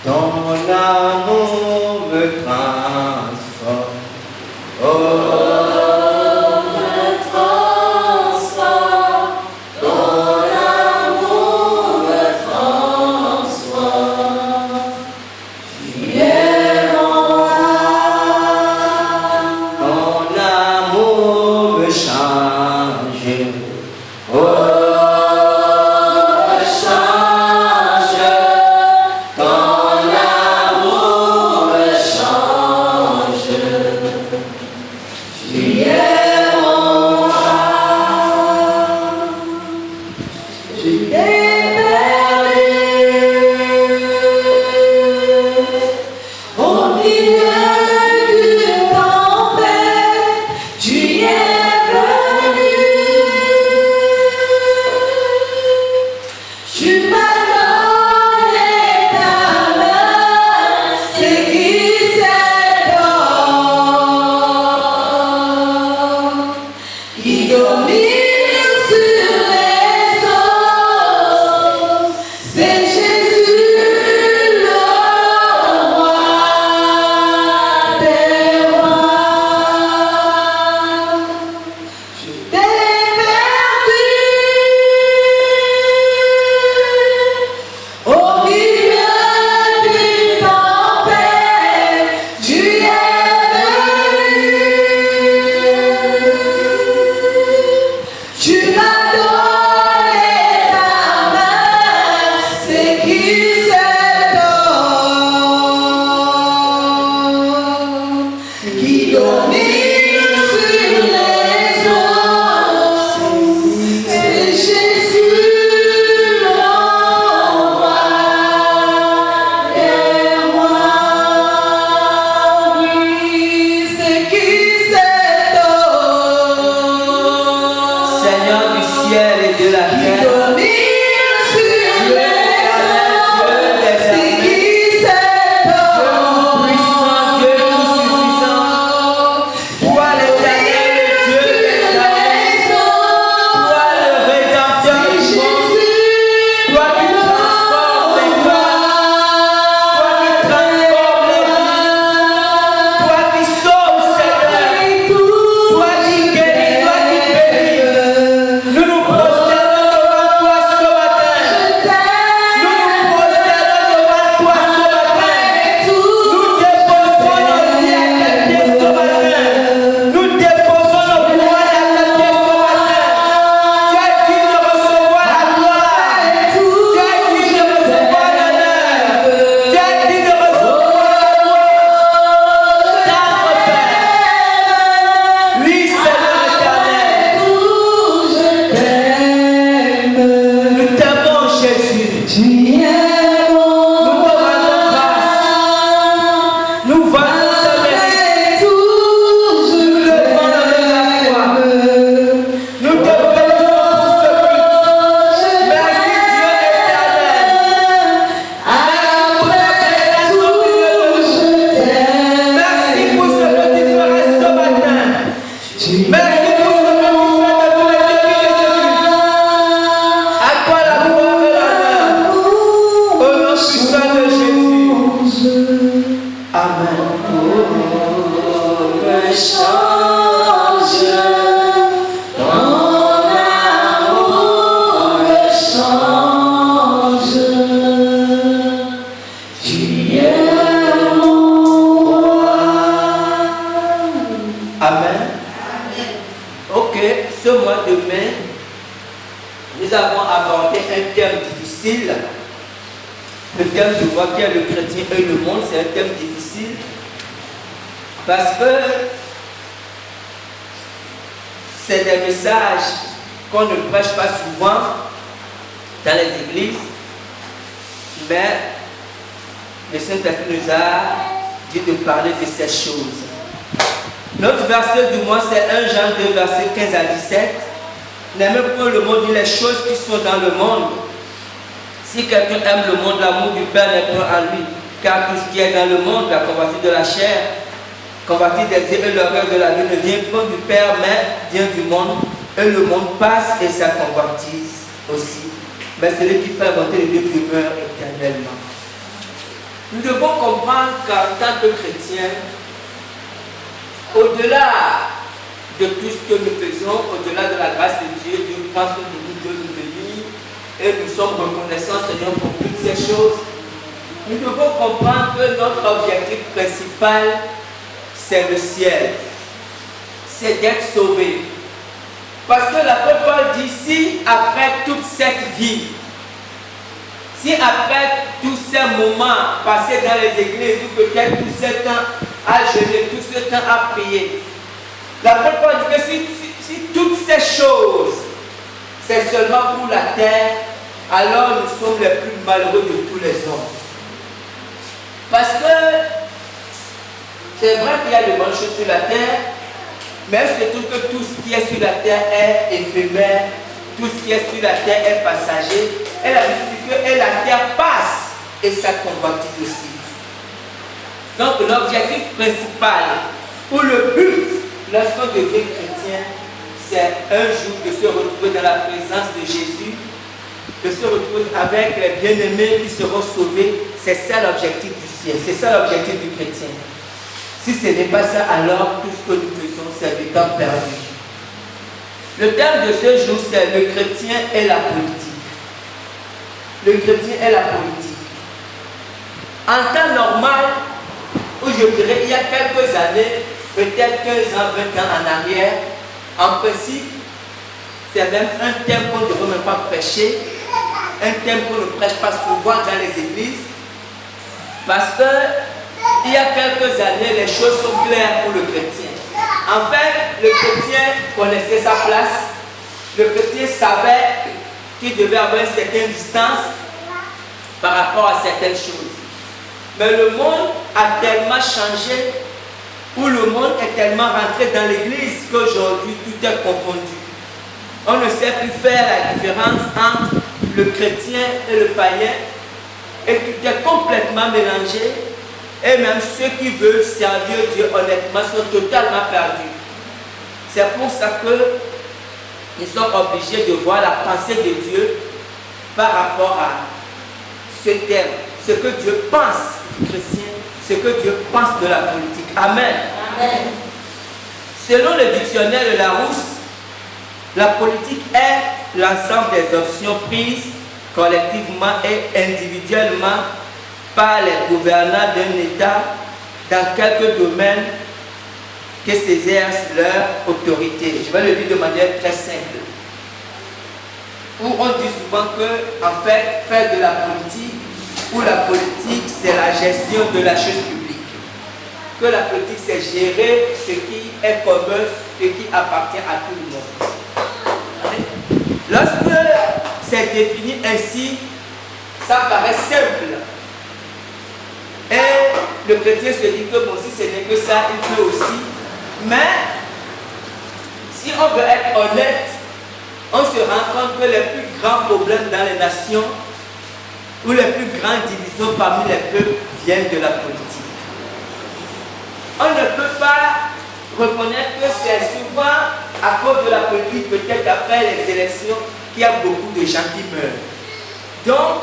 Ton amour me transforme. Le thème de voir qui est le chrétien et le monde, c'est un thème difficile parce que c'est des messages qu'on ne prêche pas souvent dans les églises, mais le Saint-Esprit nous a dit de parler de ces choses. Notre verset du mois, c'est 1 Jean 2, verset 15 à 17. N'aimez point le monde ni les choses qui sont dans le monde. Si quelqu'un aime le monde, l'amour du Père n'est point en lui. Car tout ce qui est dans le monde, la convoitise de la chair, convoitise des yeux et l'horreur de la vie ne vient pas du Père, mais vient du monde. Et le monde passe et sa convoitise aussi. Mais celui qui fait inventer les deux demeure éternellement. Nous devons comprendre qu'en tant que chrétiens, au-delà de tout ce que nous faisons, au-delà de la grâce de Dieu, Dieu pense que Dieu nous bénit et nous sommes reconnaissants, Seigneur, pour toutes ces choses. Nous devons comprendre que notre objectif principal, c'est le ciel. C'est d'être sauvé. Parce que l'apôtre Paul dit, si après toute cette vie, si après tous ces moments passés dans les églises, ou peut-être tout ce temps à jeûner, tout ce temps à prier, l'apôtre Paul dit que si toutes ces choses, c'est seulement pour la terre, alors nous sommes les plus malheureux de tous les hommes. Parce que c'est vrai qu'il y a de bonnes choses sur la terre, mais surtout que tout ce qui est sur la terre est éphémère, tout ce qui est sur la terre est passager, et la Bible dit que la terre passe et ça convoitise aussi. Donc l'objectif principal ou le but lorsqu'on devient chrétien, c'est un jour de se retrouver dans la présence de Jésus, de se retrouver avec les bien-aimés qui seront sauvés. C'est ça l'objectif du ciel, c'est ça l'objectif du chrétien. Si ce n'est pas ça, alors tout ce que nous faisons, c'est du temps perdu. Le thème de ce jour, c'est le chrétien et la politique. Le chrétien et la politique. En temps normal, où je dirais il y a quelques années, peut-être 15 ans, 20 ans en arrière, en principe, c'est même un thème qu'on ne devrait même pas prêcher, un thème qu'on ne prêche pas souvent dans les églises, parce que il y a quelques années, les choses sont claires pour le chrétien. En fait, le chrétien connaissait sa place, le chrétien savait qu'il devait avoir une certaine distance par rapport à certaines choses. Mais le monde a tellement changé, où le monde est tellement rentré dans l'église qu'aujourd'hui tout est confondu. On ne sait plus faire la différence entre le chrétien et le païen, et tout est complètement mélangé, et même ceux qui veulent servir Dieu honnêtement sont totalement perdus. C'est pour ça qu'ils sont obligés de voir la pensée de Dieu par rapport à ce thème, ce que Dieu pense du chrétien, ce que Dieu pense de la politique. Amen. Amen. Selon le dictionnaire de Larousse, la politique est l'ensemble des options prises collectivement et individuellement par les gouvernants d'un État dans quelques domaines que s'exerce leur autorité. Je vais le dire de manière très simple. Où on dit souvent que, en fait, faire de la politique, ou la politique, c'est la gestion de la chose publique. Que la politique, c'est gérer ce qui est commun, ce qui appartient à tout le monde. Lorsque c'est défini ainsi, ça paraît simple. Et le chrétien se dit que bon, si ce n'est que ça, il peut aussi. Mais, si on veut être honnête, on se rend compte que les plus grands problèmes dans les nations, ou les plus grandes divisions parmi les peuples, viennent de la politique. On ne peut pas reconnaître que c'est souvent à cause de la politique, peut-être après les élections, qu'il y a beaucoup de gens qui meurent. Donc,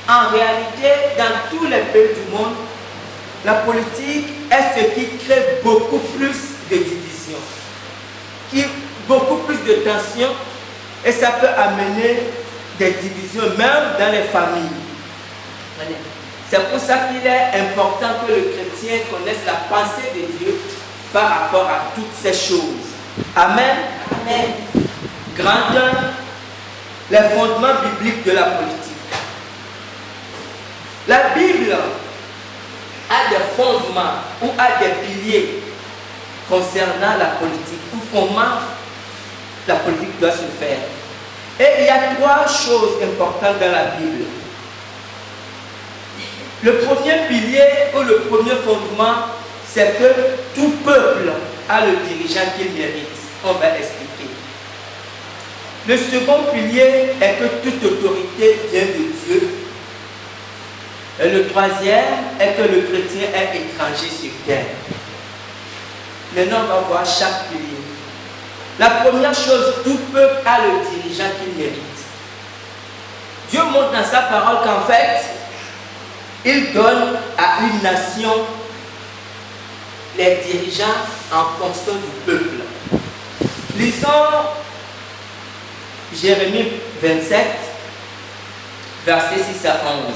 en réalité, dans tous les pays du monde, la politique est ce qui crée beaucoup plus de divisions, beaucoup plus de tensions, et ça peut amener des divisions même dans les familles. C'est pour ça qu'il est important que le chrétien connaisse la pensée de Dieu par rapport à toutes ces choses. Amen. Amen. Grandeur, les fondements bibliques de la politique. La Bible a des fondements ou a des piliers concernant la politique ou comment la politique doit se faire. Et il y a trois choses importantes dans la Bible. Le premier pilier ou le premier fondement, c'est que tout peuple a le dirigeant qu'il mérite. On va expliquer. Le second pilier est que toute autorité vient de Dieu. Et le troisième est que le chrétien est étranger sur terre. Maintenant, on va voir chaque pilier. La première chose, tout peuple a le dirigeant qu'il mérite. Dieu montre dans sa parole qu'en fait, il donne à une nation les dirigeants en fonction du peuple. Lisons Jérémie 27, versets 6 à 11.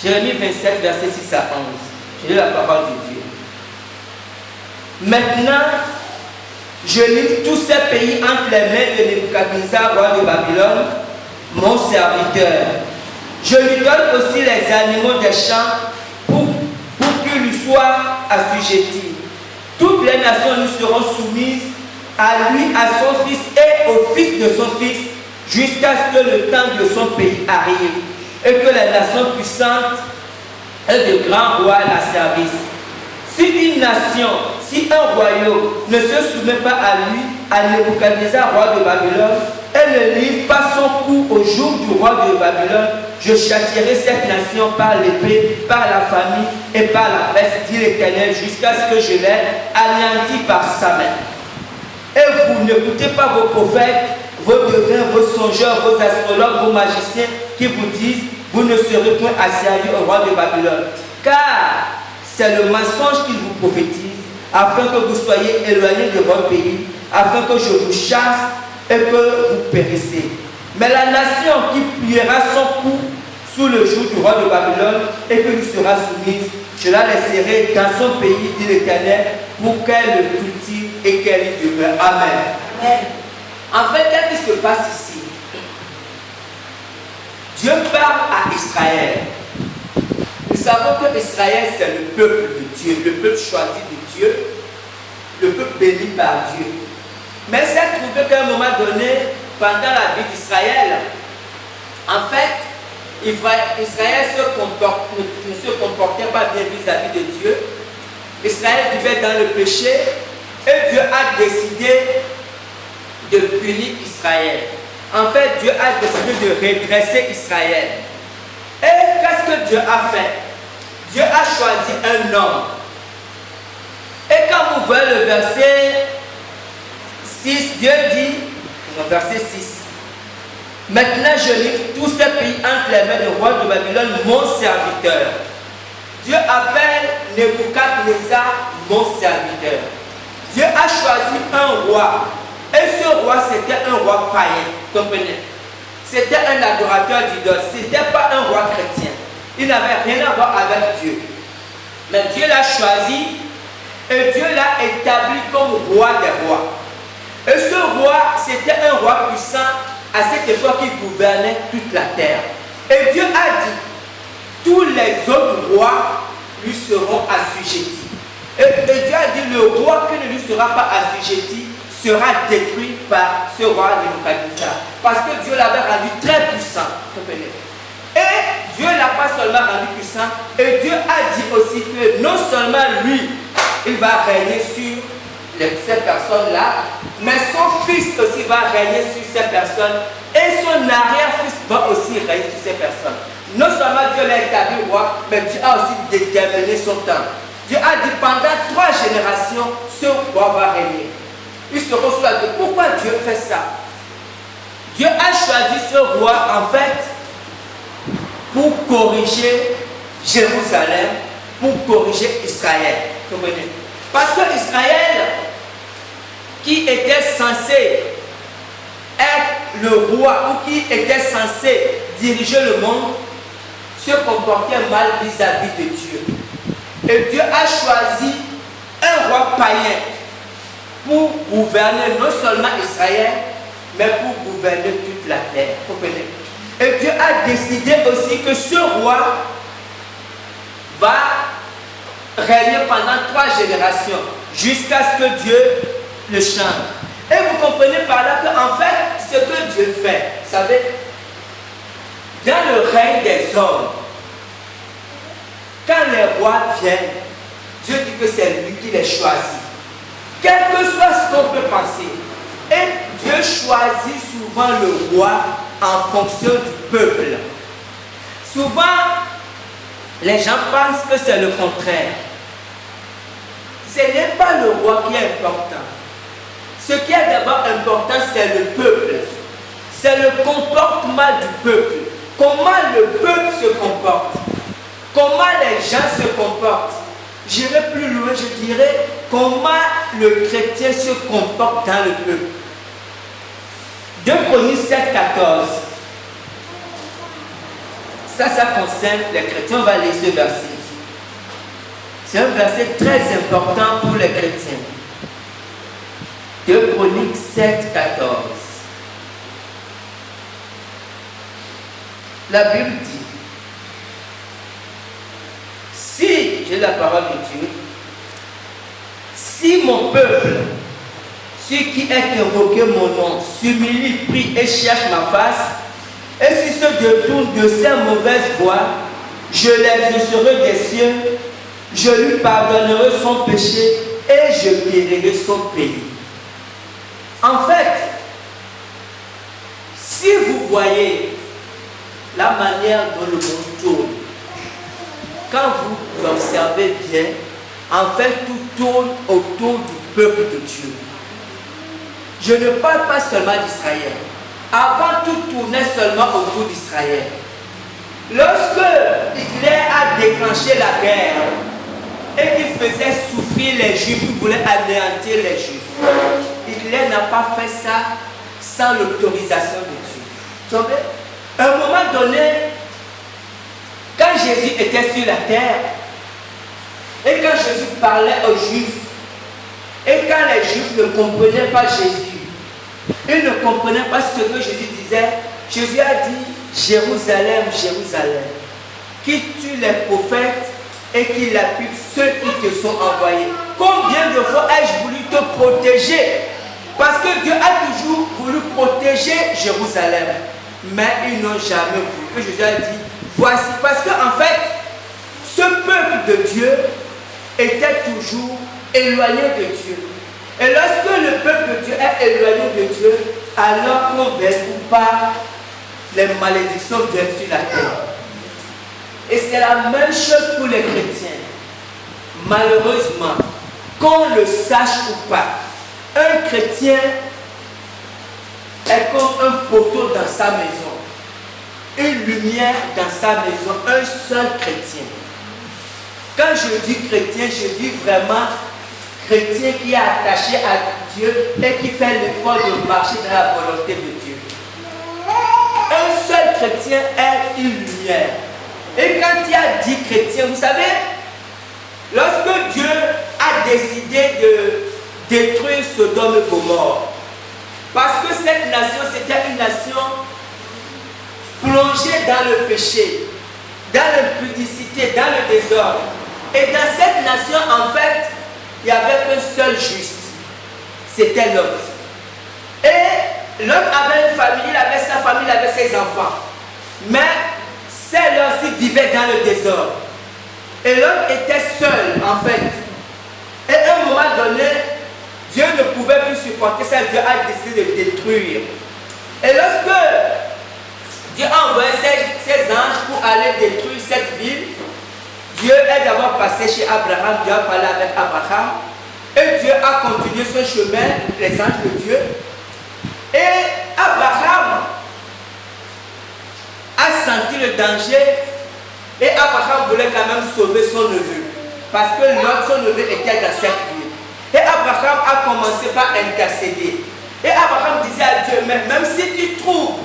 Jérémie 27, versets 6 à 11. Je lis la parole de Dieu. Maintenant, je livre tous ces pays entre les mains de Nebuchadnezzar, roi de Babylone, mon serviteur. Je lui donne aussi les animaux des champs pour qu'ils lui soient assujettis. Toutes les nations lui seront soumises, à lui, à son fils et au fils de son fils, jusqu'à ce que le temps de son pays arrive et que les nations puissantes et de grands rois la servissent. Si une nation, si un royaume ne se soumet pas à lui, à Nebuchadnezzar, roi de Babylone, et ne livre pas son coup au jour du roi de Babylone, je châtierai cette nation par l'épée, par la famine et par la peste, dit l'Éternel, jusqu'à ce que je l'ai anéanti par sa main. Et vous n'écoutez pas vos prophètes, vos devins, vos songeurs, vos astrologues, vos magiciens qui vous disent, vous ne serez point asservis au roi de Babylone. Car c'est le mensonge qu'il vous prophétise, afin que vous soyez éloignés de votre pays, afin que je vous chasse et que vous périssez. Mais la nation qui pliera son cou sous le joug du roi de Babylone et que lui sera soumise, je la laisserai dans son pays, dit l'Éternel, pour qu'elle le cultive et qu'elle y demeure. Amen. Amen. En fait, qu'est-ce qui se passe ici? Dieu parle à Israël. Nous savons que Israël, c'est le peuple de Dieu, le peuple choisi de Dieu, le peuple béni par Dieu. Mais c'est trouvé qu'à un moment donné, pendant la vie d'Israël, en fait, Israël ne se comportait pas bien vis-à-vis de Dieu. Israël vivait dans le péché et Dieu a décidé de punir Israël. En fait, Dieu a décidé de redresser Israël. Et qu'est-ce que Dieu a fait? Dieu a choisi un homme. Et quand vous voyez le verset 6, Dieu dit, verset 6, maintenant je livre tous ces pays entre les mains du roi de Babylone, mon serviteur. Dieu appelle Nebuchadnezzar mon serviteur. Dieu a choisi un roi. Et ce roi, c'était un roi païen. Comprenez? C'était un adorateur d'idoles. Ce n'était pas un roi chrétien. Il n'avait rien à voir avec Dieu. Mais Dieu l'a choisi et Dieu l'a établi comme roi des rois. Et ce roi, c'était un roi puissant. À cette époque, il gouvernait toute la terre. Et Dieu a dit, tous les autres rois lui seront assujettis. Et Dieu a dit, le roi qui ne lui sera pas assujetti sera détruit par ce roi Nebuchadnezzar. Parce que Dieu l'avait rendu très puissant. Et Dieu ne l'a pas seulement rendu puissant, et Dieu a dit aussi que non seulement lui, il va régner sur ces personnes-là, mais son fils aussi va régner sur ces personnes, et son arrière-fils va aussi régner sur ces personnes. Non seulement Dieu l'a établi roi, mais Dieu a aussi déterminé son temps. Dieu a dit pendant 3 générations, ce roi va régner. Il se reçoit de pourquoi Dieu fait ça? Dieu a choisi ce roi en fait pour corriger Jérusalem, pour corriger Israël. Comprenez? Parce que Israël, qui était censé être le roi ou qui était censé diriger le monde, se comportait mal vis-à-vis de Dieu. Et Dieu a choisi un roi païen pour gouverner non seulement Israël, mais pour gouverner toute la terre. Comprenez? Et Dieu a décidé aussi que ce roi va régner pendant 3 générations, jusqu'à ce que Dieu le change. Et vous comprenez par là qu'en fait, ce que Dieu fait, vous savez, dans le règne des hommes, quand les rois viennent, Dieu dit que c'est lui qui les choisit. Quel que soit ce qu'on peut penser. Et Dieu choisit souvent le roi en fonction du peuple. Souvent, les gens pensent que c'est le contraire. Ce n'est pas le roi qui est important. Ce qui est d'abord important, c'est le peuple. C'est le comportement du peuple. Comment le peuple se comporte. comment les gens se comportent. J'irai plus loin, je dirais comment le chrétien se comporte dans le peuple. 2 Chroniques 7, 14. Ça concerne les chrétiens. On va lire ce verset. C'est un verset très important pour les chrétiens. 2 Chroniques 7, 14. La Bible dit, si, j'ai la parole de Dieu, si mon peuple, ceux qui est invoqué mon nom, s'humilie, prie et cherche ma face, et s'ils se détournent de ces mauvaises voies, je l'exaucerai des cieux, je lui pardonnerai son péché et je guérirai son pays. En fait, si vous voyez la manière dont le monde tourne, quand vous observez bien, en fait tout tourne autour du peuple de Dieu. Je ne parle pas seulement d'Israël. Avant, tout tournait seulement autour d'Israël. Lorsque Hitler a déclenché la guerre et qu'il faisait souffrir les Juifs, il voulait anéantir les Juifs, Hitler n'a pas fait ça sans l'autorisation de Dieu. Vous savez, à un moment donné, quand Jésus était sur la terre, et quand Jésus parlait aux Juifs, et quand les Juifs ne comprenaient pas Jésus, ils ne comprenaient pas ce que Jésus disait, Jésus a dit, Jérusalem, Jérusalem, qui tue les prophètes et qui lapide ceux qui te sont envoyés. Combien de fois ai-je voulu te protéger? Parce que Dieu a toujours voulu protéger Jérusalem. Mais ils n'ont jamais voulu. Et Jésus a dit, voici, parce qu'en fait, ce peuple de Dieu était toujours éloigné de Dieu. Et lorsque le peuple de Dieu est éloigné de Dieu, alors qu'on ne ou pas, les malédictions viennent sur la terre. Et c'est la même chose pour les chrétiens. Malheureusement, qu'on le sache ou pas, un chrétien est comme un poteau dans sa maison, une lumière dans sa maison, un seul chrétien. Quand je dis chrétien, je dis vraiment chrétien qui est attaché à Dieu et qui fait l'effort de marcher dans la volonté de Dieu. Un seul chrétien est une lumière. Et quand il a dit chrétien, vous savez, lorsque Dieu a décidé de détruire Sodome et Gomorrhe, parce que cette nation, c'était une nation plongée dans le péché, dans l'impudicité, dans le désordre. Et dans cette nation, en fait, il n'y avait qu'un seul juste. C'était Lot. Et Lot avait une famille, il avait sa famille, il avait ses enfants. Mais celle-là aussi vivait dans le désordre. Et Lot était seul, en fait. Et à un moment donné, Dieu ne pouvait plus supporter ça. Dieu a décidé de détruire. Et lorsque Dieu a envoyé ses anges pour aller détruire cette ville, Dieu est d'abord passé chez Abraham, Dieu a parlé avec Abraham, et Dieu a continué son chemin, les anges de Dieu. Et Abraham a senti le danger, et Abraham voulait quand même sauver son neveu, parce que l'autre, son neveu était dans cette ville. Et Abraham a commencé par intercéder. Et Abraham disait à Dieu, même si tu trouves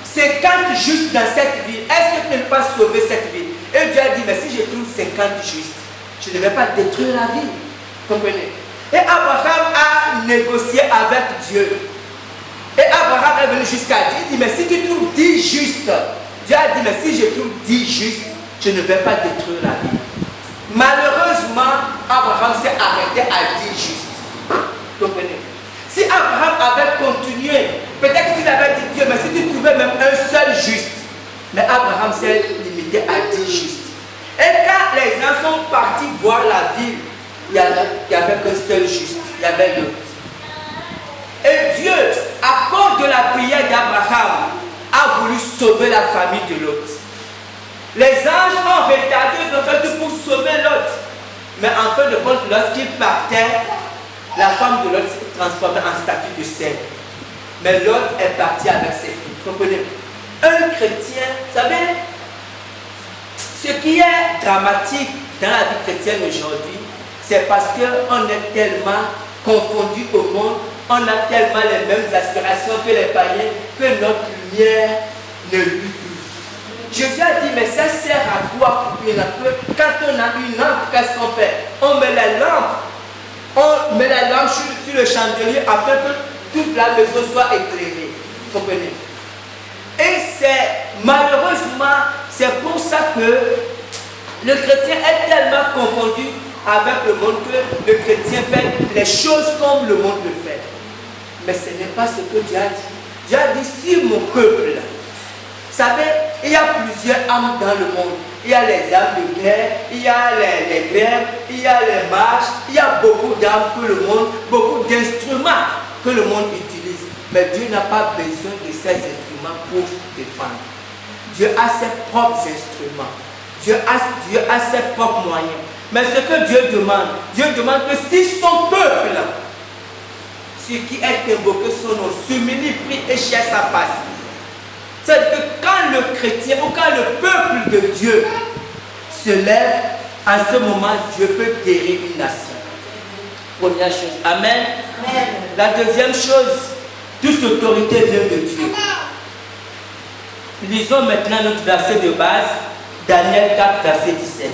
50 justes dans cette ville, est-ce que tu ne peux pas sauver cette ville? Et Dieu a dit, mais si je trouve 50 justes, je ne vais pas détruire la ville. Comprenez? Et Abraham a négocié avec Dieu. Et Abraham est venu jusqu'à Dieu. Il dit, mais si tu trouves 10 justes, Dieu a dit, mais si je trouve 10 justes, je ne vais pas détruire la ville. Malheureusement, Abraham s'est arrêté à 10 justes. Comprenez? Si Abraham avait continué, peut-être qu'il avait dit Dieu, mais si tu trouvais même un seul juste, mais Abraham s'est limité à 10 justes. Et quand les gens sont partis voir la ville, il n'y avait qu'un seul juste, il y avait l'autre. Et Dieu, à cause de la prière d'Abraham, a voulu sauver la famille de Lot. Les anges ont retardé, ils ont fait tout pour sauver Lot. Mais en fin de compte, lorsqu'ils partaient, la femme de Lot s'est transformée en statue de sel. Mais Lot est parti avec ses filles. Comprenez? Un chrétien, vous savez, Ce qui est dramatique dans la vie chrétienne aujourd'hui, c'est parce qu'on est tellement confondus au monde, on a tellement les mêmes aspirations que les païens, que notre lumière ne luit plus. Jésus a dit, mais ça sert à quoi pour une lampe? Quand on a une lampe, qu'est-ce qu'on fait? On met la lampe sur le chandelier afin que toute la maison soit éclairée. Vous comprenez? Et c'est malheureusement, c'est pour ça que le chrétien est tellement confondu avec le monde que le chrétien fait les choses comme le monde le fait. Mais ce n'est pas ce que Dieu a dit. Dieu a dit, si mon peuple, vous savez, il y a plusieurs âmes dans le monde. Il y a les âmes de guerre, il y a les grèves, il y a les marches, il y a beaucoup d'âmes que le monde, beaucoup d'instruments que le monde utilise. Mais Dieu n'a pas besoin de ces instruments pour se défendre. Dieu a ses propres instruments. Dieu a ses propres moyens. Mais ce que Dieu demande que si son peuple, ce qui est invoqué son nom, s'humilie, prie et cherche sa face, c'est-à-dire que quand le chrétien ou quand le peuple de Dieu se lève, à ce moment, Dieu peut guérir une nation. Première chose. Amen. Amen. La deuxième chose, toute autorité vient de Dieu. Lisons maintenant notre verset de base, Daniel 4, verset 17.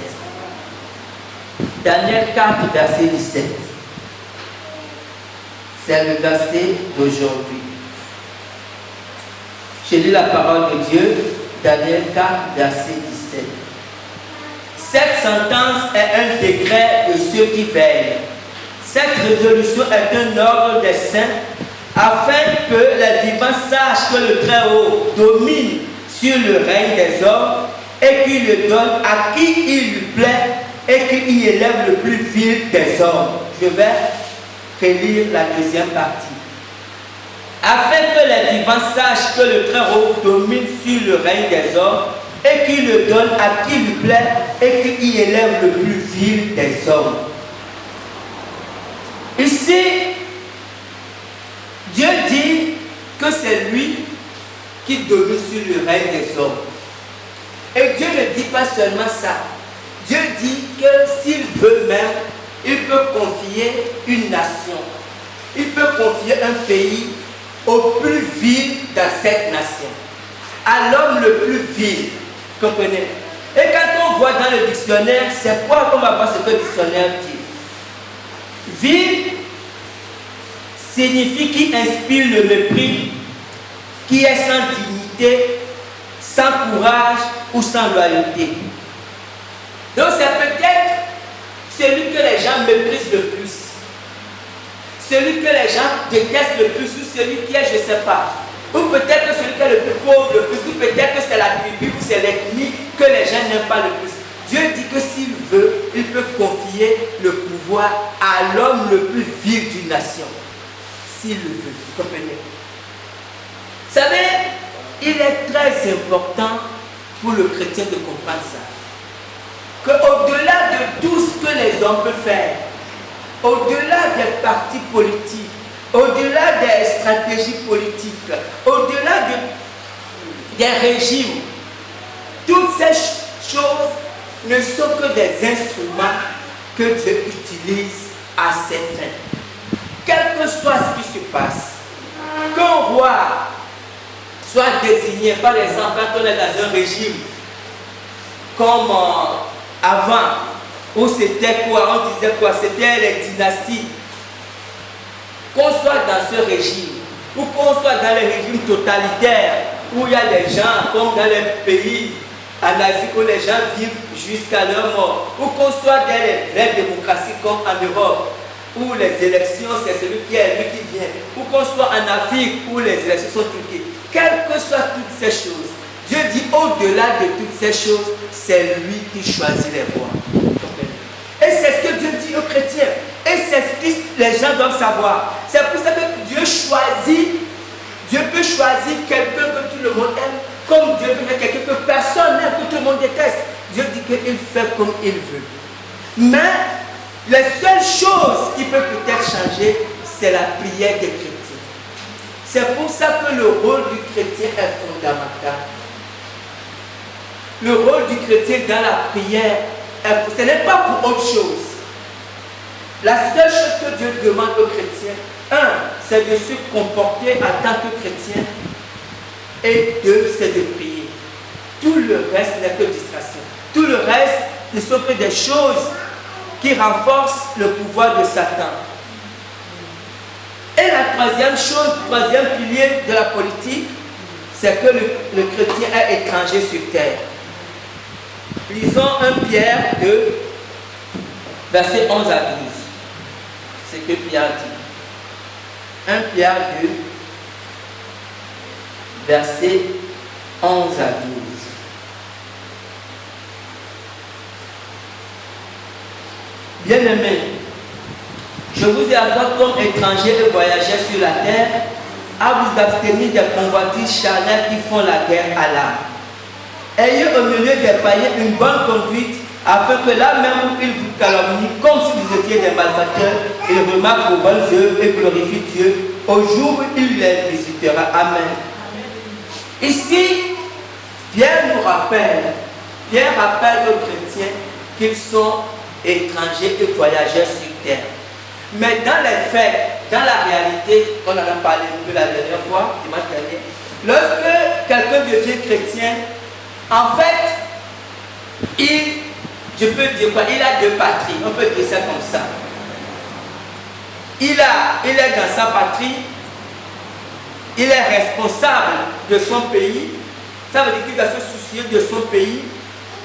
Daniel 4, verset 17. C'est le verset d'aujourd'hui. Je lis la parole de Dieu, Daniel 4, verset 17. Cette sentence est un décret de ceux qui veillent. Cette résolution est un ordre des saints, afin que les vivants sachent que le Très-Haut domine sur le règne des hommes et qu'il le donne à qui il lui plaît et qu'il y élève le plus vil des hommes. Je vais relire la deuxième partie. Afin que les vivants sachent que le Très-Haut domine sur le règne des hommes et qu'il le donne à qui lui plaît et qu'il y élève le plus vil des hommes. Ici, Dieu dit que c'est lui qui domine sur le règne des hommes. Et Dieu ne dit pas seulement ça. Dieu dit que s'il veut même, il peut confier une nation. Il peut confier un pays au plus vil dans cette nation. À l'homme le plus vil. Comprenez? Et quand on voit dans le dictionnaire, c'est quoi qu'on va voir ce que le dictionnaire dit? Vil signifie qui inspire le mépris, qui est sans dignité, sans courage ou sans loyauté. Donc c'est peut-être celui que les gens méprisent le plus, celui que les gens détestent le plus, ou celui qui est, je ne sais pas, ou peut-être celui qui est le plus pauvre le plus, ou peut-être que c'est la tribu ou c'est l'ethnie que les gens n'aiment pas le plus. Dieu dit que s'il veut, il peut confier le pouvoir à l'homme le plus vil d'une nation. S'il le veut, vous comprenez? Vous savez, il est très important pour le chrétien de comprendre ça. Qu'au-delà de tout ce que les hommes peuvent faire, au-delà des partis politiques, au-delà des stratégies politiques, au-delà des régimes, toutes ces choses ne sont que des instruments que Dieu utilise à ses fins. Quel que soit ce qui se passe, qu'un roi soit désigné, par exemple, quand on est dans un régime comme avant, où c'était quoi, on disait quoi, c'était les dynasties. Qu'on soit dans ce régime, ou qu'on soit dans les régimes totalitaires, où il y a des gens, comme dans les pays en Asie, où les gens vivent jusqu'à leur mort, ou qu'on soit dans les vraies démocraties comme en Europe, où les élections, c'est celui qui est lui qui vient, ou qu'on soit en Afrique, où les élections sont truquées. Quelles que soient toutes ces choses, Dieu dit au-delà de toutes ces choses, c'est lui qui choisit les voies. Et c'est ce que Dieu dit aux chrétiens. Et c'est ce que les gens doivent savoir. C'est pour ça que Dieu choisit, Dieu peut choisir quelqu'un que tout le monde aime, comme Dieu peut faire quelqu'un que personne n'aime, que tout le monde déteste. Dieu dit qu'il fait comme il veut. Mais les seules choses qui peuvent peut-être changer, c'est la prière des chrétiens. C'est pour ça que le rôle du chrétien est fondamental. le rôle du chrétien dans la prière, ce n'est pas pour autre chose. La seule chose que Dieu demande aux chrétiens, c'est de se comporter en tant que chrétien, et deux, c'est de prier. Tout le reste n'est que distraction. Tout le reste ne sont que des choses qui renforcent le pouvoir de Satan. Et la troisième chose, troisième pilier de la politique, c'est que le chrétien est étranger sur terre. Lisons 1 Pierre 2, versets 11 à 12. C'est que Pierre dit. 1 Pierre 2, versets 11 à 12. Bien-aimés, je vous ai adressé comme étrangers et voyageurs sur la terre à vous abstenir des convoitises charnelles qui font la guerre à l'âme. Ayez au milieu des païens une bonne conduite, afin que là même où ils vous calomnient, comme si vous étiez des malfaiteurs, ils remarquent vos bonnes œuvres et glorifient Dieu au jour où il les visitera. Amen. Ici, Pierre rappelle aux chrétiens qu'ils sont étrangers et voyageurs sur terre. Mais dans les faits, dans la réalité, on en a parlé un peu la dernière fois, dimanche dernier, lorsque quelqu'un devient chrétien, en fait, je peux dire quoi, il a deux patries, on peut dire ça comme ça. Il est dans sa patrie, il est responsable de son pays, ça veut dire qu'il doit se soucier de son pays,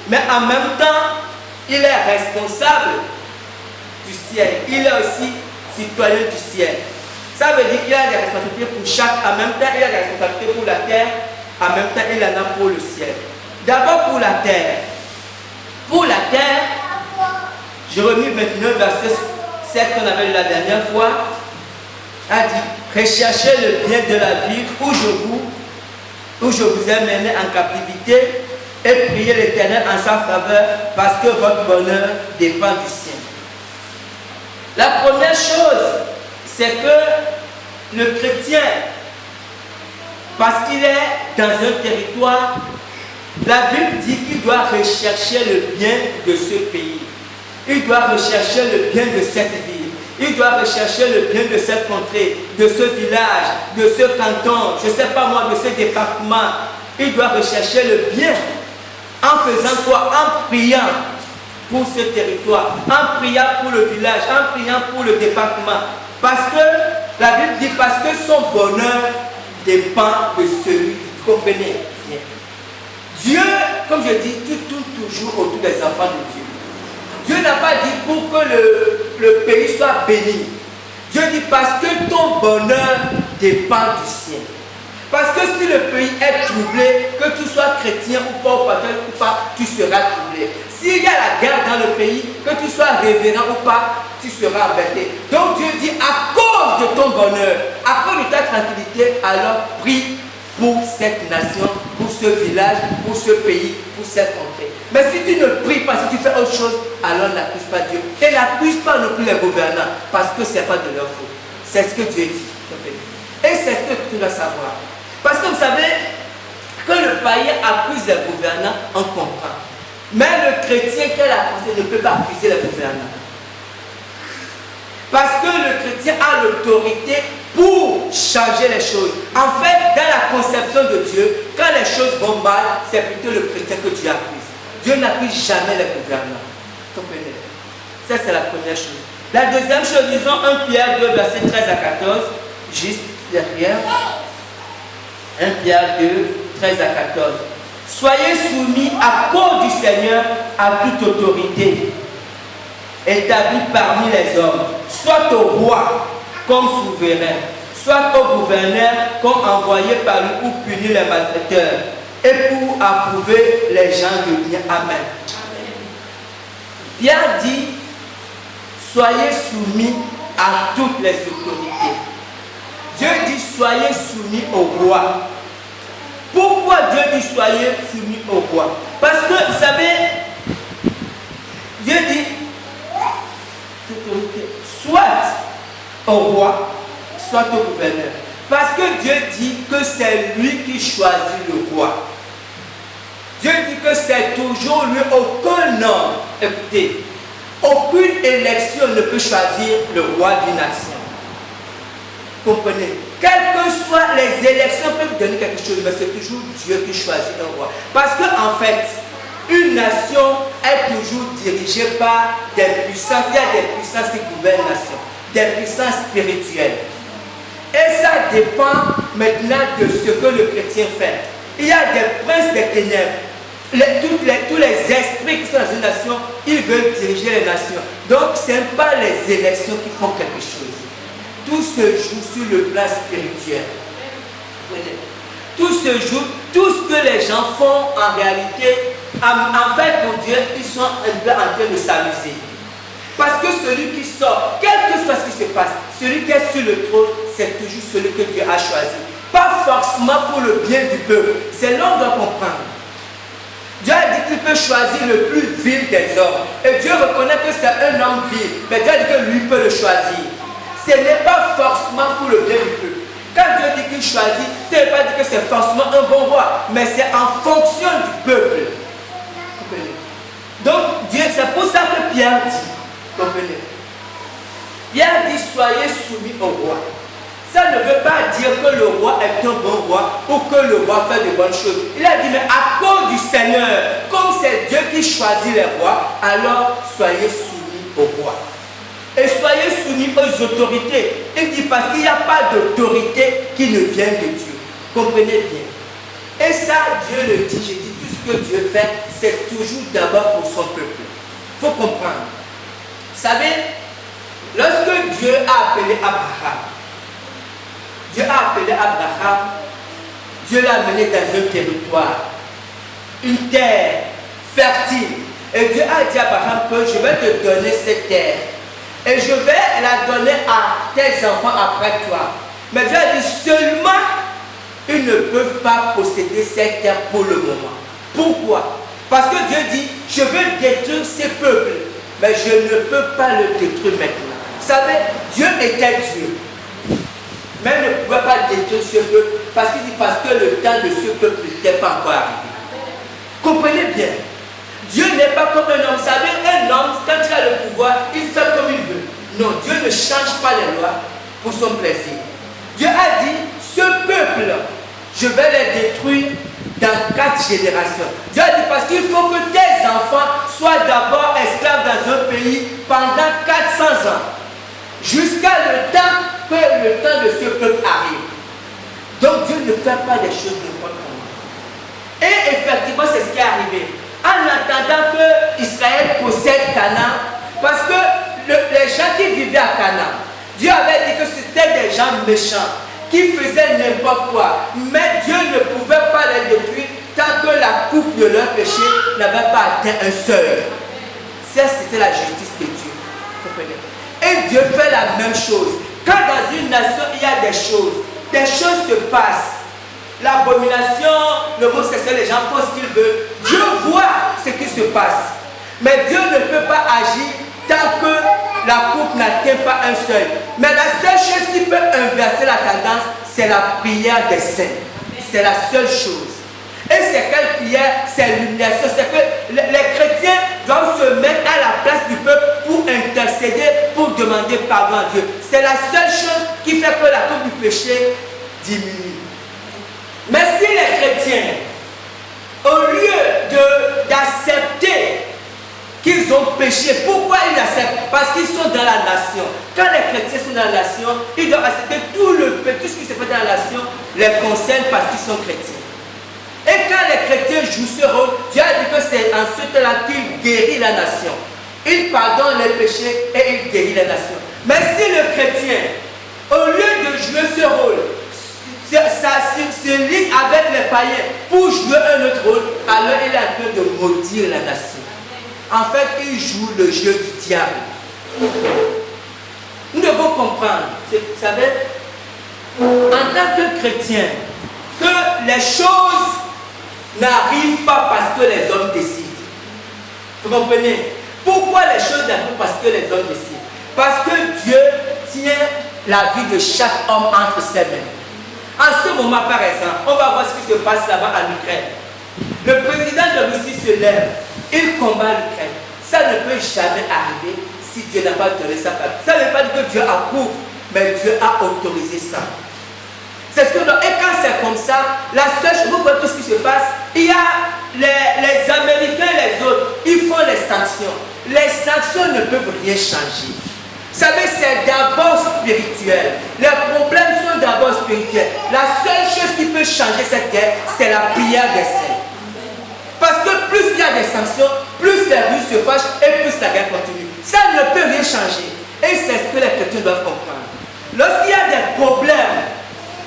mais en même temps, il est responsable du ciel. Il est aussi citoyen du ciel. Ça veut dire qu'il a des responsabilités pour chaque, en même temps, il a des responsabilités pour la terre, en même temps, il en a pour le ciel. D'abord pour la terre. Pour la terre, je remis 29 verset 7 qu'on avait lu la dernière fois, a dit, recherchez le bien de la ville où je vous ai mené en captivité, et priez l'Éternel en sa faveur, parce que votre bonheur dépend du ciel. La première chose, c'est que le chrétien, parce qu'il est dans un territoire, la Bible dit qu'il doit rechercher le bien de ce pays. Il doit rechercher le bien de cette ville. Il doit rechercher le bien de cette contrée, de ce village, de ce canton, je ne sais pas moi, de ce département. Il doit rechercher le bien. En faisant quoi? En priant pour ce territoire, en priant pour le village, en priant pour le département. Parce que la Bible dit, parce que son bonheur dépend de celui qui comprenait. Dieu, comme je dis, tu tournes toujours autour des enfants de Dieu. Dieu n'a pas dit pour que le pays soit béni. Dieu dit parce que ton bonheur dépend du ciel. Parce que si le pays est troublé, que tu sois chrétien ou pas, tu seras troublé. S'il y a la guerre dans le pays, que tu sois révérend ou pas, tu seras embêté. Donc Dieu dit, à cause de ton bonheur, à cause de ta tranquillité, alors prie pour cette nation, pour ce village, pour ce pays, pour cette contrée. Mais si tu ne pries pas, si tu fais autre chose, alors n'accuse pas Dieu. Et n'accuse pas non plus les gouvernants, parce que ce n'est pas de leur faute. C'est ce que Dieu dit. Et c'est ce que tu dois savoir. Parce que vous savez, que le païen accuse les gouvernants, on comprend. Mais le chrétien qui a la pensée ne peut pas accuser les gouvernants. Parce que le chrétien a l'autorité pour changer les choses. En fait, dans la conception de Dieu, quand les choses vont mal, c'est plutôt le chrétien que Dieu accuse. Dieu n'accuse jamais les gouvernants. Comprenez? Ça, c'est la première chose. La deuxième chose, disons 1 Pierre 2, versets 13 à 14, juste derrière. 1 Pierre 2, 13 à 14. Soyez soumis à cause du Seigneur à toute autorité établie parmi les hommes, soit au roi comme souverain, soit au gouverneur comme envoyé par lui pour punir les malfaiteurs et pour approuver les gens de bien. Amen. Pierre dit, soyez soumis à toutes les autorités. Dieu dit, soyez soumis au roi. Pourquoi Dieu dit, soyez soumis au roi? Parce que, vous savez, Dieu dit, soit au roi, soit au gouverneur. Parce que Dieu dit que c'est lui qui choisit le roi. Dieu dit que c'est toujours lui, aucun homme. Écoutez, aucune élection ne peut choisir le roi d'une nation. Comprenez? Quelles que soient les élections peuvent donner quelque chose, mais c'est toujours Dieu qui choisit un roi. Parce qu'en fait, une nation est toujours dirigée par des puissances. Il y a des puissances qui gouvernent la nation, des puissances spirituelles. Et ça dépend maintenant de ce que le chrétien fait. Il y a des princes des ténèbres. Tous les esprits qui sont dans une nation, ils veulent diriger les nations. Donc, ce n'est pas les élections qui font quelque chose. Tout se joue sur le plan spirituel. Tout se joue, tout ce que les gens font en réalité, en fait pour Dieu, ils sont un peu en train de s'amuser. Parce que celui qui sort, quel que soit ce qui se passe, celui qui est sur le trône, c'est toujours celui que Dieu a choisi. Pas forcément pour le bien du peuple. C'est là qu'on doit comprendre. Dieu a dit qu'il peut choisir le plus vil des hommes. Et Dieu reconnaît que c'est un homme vil. Mais Dieu a dit que lui peut le choisir. Ce n'est pas forcément pour le bien du peuple. Quand Dieu dit qu'il choisit, ce n'est pas dire que c'est forcément un bon roi, mais c'est en fonction du peuple. Comprenez? Donc, Dieu, c'est pour ça que Pierre dit, comprenez? Pierre dit, soyez soumis au roi. Ça ne veut pas dire que le roi est un bon roi ou que le roi fait de bonnes choses. Il a dit, mais à cause du Seigneur, comme c'est Dieu qui choisit les rois, alors soyez soumis au roi. Et soyez soumis aux autorités. Il dit parce qu'il n'y a pas d'autorité qui ne vient de Dieu. Comprenez bien. Et ça, Dieu le dit. J'ai dit tout ce que Dieu fait, c'est toujours d'abord pour son peuple. Il faut comprendre. Vous savez, lorsque Dieu a appelé Abraham, Dieu l'a amené dans un territoire, une terre fertile. Et Dieu a dit à Abraham que je vais te donner cette terre. Et je vais la donner à tes enfants après toi. Mais Dieu a dit seulement, ils ne peuvent pas posséder cette terre pour le moment. Pourquoi? Parce que Dieu dit, je veux détruire ces peuples, mais je ne peux pas le détruire maintenant. Vous savez, Dieu était Dieu. Mais il ne pouvait pas détruire ce peuple, parce qu'il dit, parce que le temps de ce peuple n'était pas encore arrivé. Comprenez bien. Dieu n'est pas comme un homme. Vous savez, un homme, quand il a le pouvoir, il fait comme il veut. Non, Dieu ne change pas les lois pour son plaisir. Dieu a dit, ce peuple, je vais les détruire dans 4 générations. Dieu a dit, parce qu'il faut que tes enfants soient d'abord esclaves dans un pays pendant 400 ans. Jusqu'à le temps que le temps de ce peuple arrive. Donc Dieu ne fait pas des choses n'importe comment. Et effectivement, c'est ce qui est arrivé. En attendant que Israël possède Canaan, parce que les gens qui vivaient à Canaan, Dieu avait dit que c'était des gens méchants, qui faisaient n'importe quoi. Mais Dieu ne pouvait pas les détruire tant que la coupe de leur péché n'avait pas atteint un seuil. Ça, c'était la justice de Dieu. Vous comprenez? Et Dieu fait la même chose. Quand dans une nation, il y a des choses se passent. L'abomination, l'homosexuel, les gens font ce qu'ils veulent. Dieu voit ce qui se passe. Mais Dieu ne peut pas agir tant que la coupe n'atteint pas un seuil. Mais la seule chose qui peut inverser la tendance, c'est la prière des saints. C'est la seule chose. Et c'est quelle prière? C'est l'illumination. C'est que les chrétiens doivent se mettre à la place du peuple pour intercéder, pour demander pardon à Dieu. C'est la seule chose qui fait que la coupe du péché diminue. Mais si les chrétiens, au lieu d'accepter qu'ils ont péché, pourquoi ils acceptent? Parce qu'ils sont dans la nation. Quand les chrétiens sont dans la nation, ils doivent accepter tout ce qui se fait dans la nation les concerne parce qu'ils sont chrétiens. Et quand les chrétiens jouent ce rôle, Dieu a dit que c'est en ce temps-là qu'il guérit la nation. Il pardonne les péchés et il guérit la nation. Mais si le chrétien, au lieu de jouer ce rôle, se lie avec les païens pour jouer un autre rôle, alors il est en train de maudire la nation. En fait, il joue le jeu du diable. Nous devons comprendre, vous savez, en tant que chrétien, que les choses n'arrivent pas parce que les hommes décident. Vous comprenez? Pourquoi les choses n'arrivent pas parce que les hommes décident? Parce que Dieu tient la vie de chaque homme entre ses mains. En ce moment, par exemple, on va voir ce qui se passe là-bas en Ukraine. Le président de Russie se lève, il combat l'Ukraine. Ça ne peut jamais arriver si Dieu n'a pas donné ça. Ça ne veut pas dire que Dieu approuve, mais Dieu a autorisé ça. C'est ce que et quand c'est comme ça, la seule chose, vous voyez tout ce qui se passe, il y a les Américains et les autres, ils font les sanctions. Les sanctions ne peuvent rien changer. Vous savez, c'est d'abord spirituel. Les problèmes sont d'abord spirituels. La seule chose qui peut changer cette guerre, c'est la prière des saints. Parce que plus il y a des sanctions, plus les Russes se fâchent et plus la guerre continue. Ça ne peut rien changer. Et c'est ce que les chrétiens doivent comprendre. Lorsqu'il y a des problèmes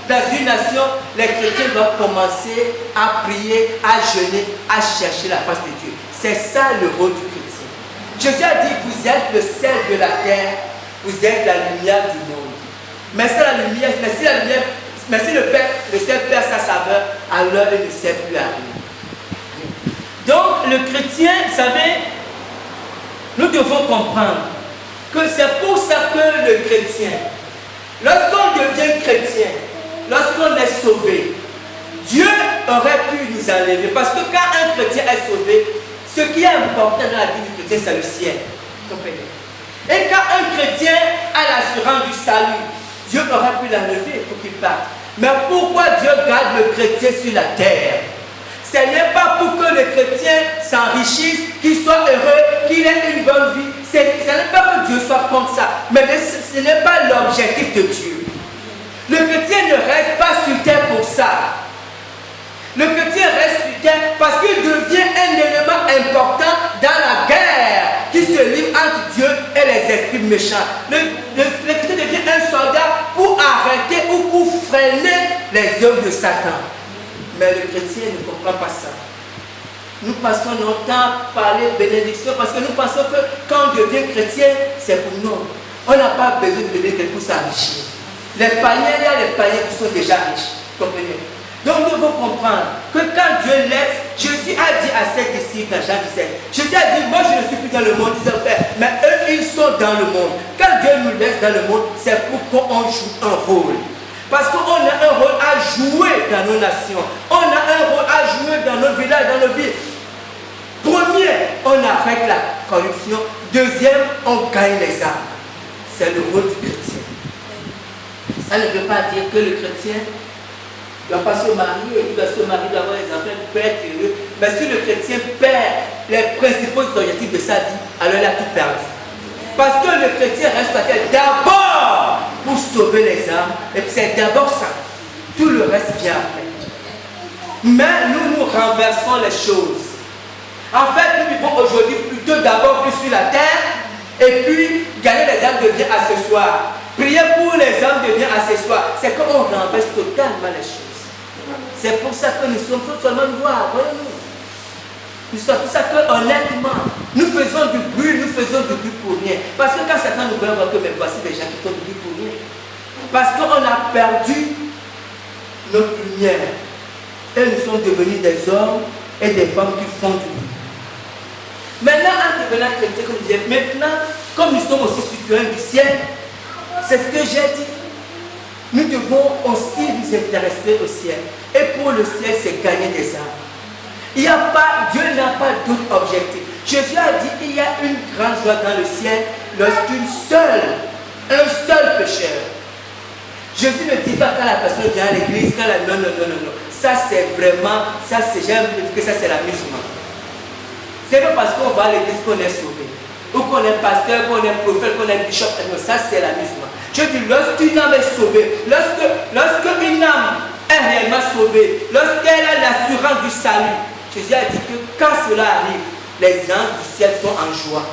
dans une nation, les chrétiens doivent commencer à prier, à jeûner, à chercher la face de Dieu. C'est ça le rôle du chrétien. Jésus a dit, vous êtes le sel de la terre, vous êtes la lumière du monde. Mais c'est la lumière, mais si le sel perd sa saveur, alors il ne sert plus à rien. Donc le chrétien, vous savez, nous devons comprendre que c'est pour ça que le chrétien, lorsqu'on devient chrétien, lorsqu'on est sauvé, Dieu aurait pu nous enlever. Parce que quand un chrétien est sauvé, ce qui est important dans la vie du chrétien, c'est le ciel. Comprenez? Et quand un chrétien a l'assurance du salut, Dieu aurait pu l'enlever pour qu'il parte. Mais pourquoi Dieu garde le chrétien sur la terre? Ce n'est pas pour que le chrétien s'enrichisse, qu'il soit heureux, qu'il ait une bonne vie. Ce n'est pas que Dieu soit comme ça. Mais ce n'est pas l'objectif de Dieu. Le chrétien ne reste pas sur terre pour ça. Le chrétien reste sur terre parce qu'il devient un élément important dans la guerre qui se livre entre Dieu et les esprits méchants. Le chrétien devient un soldat pour arrêter ou pour freiner les œuvres de Satan. Mais le chrétien ne comprend pas ça. Nous passons notre temps à parler bénédiction parce que nous pensons que quand on devient chrétien, c'est pour nous. On n'a pas besoin de devenir quelqu'un pour s'enrichir. Les païens, il y a les païens qui sont déjà riches. Comprenez? Donc nous devons comprendre que quand Dieu laisse, Jésus a dit à ses disciples dans Jean 17, Jésus a dit, moi je ne suis plus dans le monde, mais eux ils sont dans le monde. Quand Dieu nous laisse dans le monde, c'est pour qu'on joue un rôle. Parce qu'on a un rôle à jouer dans nos nations. On a un rôle à jouer dans nos villages, dans nos villes. Premier, on arrête la corruption. Deuxième, on gagne les âmes. C'est le rôle du chrétien. Ça ne veut pas dire que le chrétien ne doit pas se marier. Il doit se marier, il doit avoir les enfants, il peut être heureux. Mais si le chrétien perd les principaux objectifs de sa vie, alors il a tout perdu. Parce que le chrétien reste à terre d'abord pour sauver les âmes. Et puis c'est d'abord ça. Tout le reste vient après. Mais nous renversons les choses. En fait, nous vivons aujourd'hui plutôt d'abord plus sur la terre. Et puis, gagner les âmes devient accessoire. Prier pour les âmes devient accessoire. C'est qu'on renverse totalement les choses. C'est pour ça que nous sommes seulement noirs. Voyez-nous. Nous sommes pour ça que honnêtement, nous faisons du bruit pour rien. Parce que quand Satan nous voit, on voit que mais voici des gens qui font du bruit pour rien. Parce qu'on a perdu notre lumière. Et nous sommes devenus des hommes et des femmes qui font du bruit. Maintenant, en devenant chrétien, comme je disais, maintenant, comme nous sommes aussi citoyens du ciel, c'est ce que j'ai dit. Nous devons aussi nous intéresser au ciel. Et pour le ciel, c'est gagner des âmes. Dieu n'a pas d'autre objectif. Jésus a dit qu'il y a une grande joie dans le ciel lorsqu'un seul pécheur. Jésus ne dit pas quand la personne vient à l'église, non. Ça c'est vraiment, j'aime dire que ça c'est l'amusement. C'est pas parce qu'on va à l'église qu'on est sauvé. Ou qu'on est pasteur, qu'on est prophète, qu'on est bishop. Non, ça c'est l'amusement. Je dis, lorsqu'une âme est sauvée, lorsqu'une âme est réellement sauvée, lorsqu'elle a l'assurance du salut, Jésus a dit que quand cela arrive, les anges du ciel sont en joie.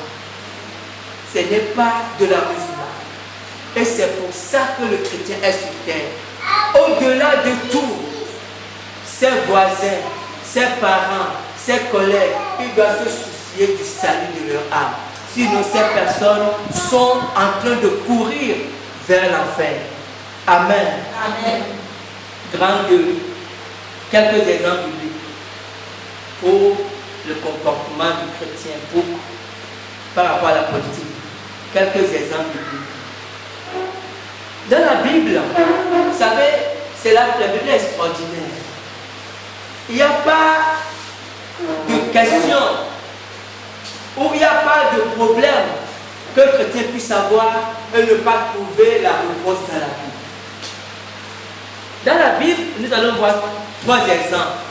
Ce n'est pas de l'amusement. Et c'est pour ça que le chrétien est sur terre. Au-delà de tout, ses voisins, ses parents, ses collègues, ils doivent se soucier du salut de leur âme. Sinon, ces personnes sont en train de courir vers l'enfer. Amen. Amen. Quelques exemples bibliques pour le comportement du chrétien par rapport à la politique. Quelques exemples bibliques. Dans la Bible, vous savez, la Bible est extraordinaire. Il n'y a pas de questions, où il n'y a pas de problème que le chrétien puisse avoir et ne pas trouver la réponse dans la Bible. Dans la Bible, nous allons voir 3 exemples.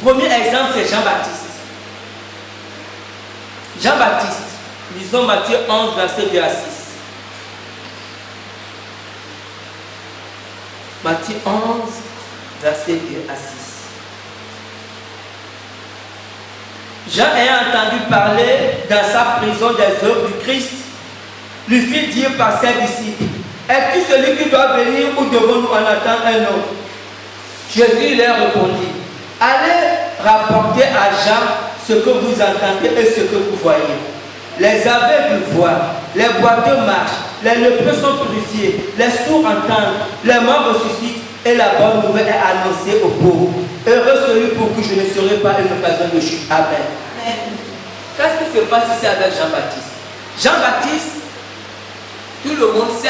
Premier exemple, c'est Jean-Baptiste. Jean-Baptiste, lisons Matthieu 11, verset 2 à 6. Matthieu 11, verset 2 à 6. Jean ayant entendu parler dans sa prison des œuvres du Christ, lui fit dire par ses disciples, es-tu celui qui doit venir ou devons-nous en attendre un autre? Jésus leur répondit, allez rapporter à Jean ce que vous entendez et ce que vous voyez. Les aveugles voient, les boiteux marchent, les lépreux sont purifiés, les sourds entendent, les morts ressuscitent et la bonne nouvelle est annoncée aux pauvres. Heureux celui pour qui je ne serai pas une occasion de chute. Amen. Qu'est-ce qui se passe ici avec Jean-Baptiste? Jean-Baptiste, tout le monde sait,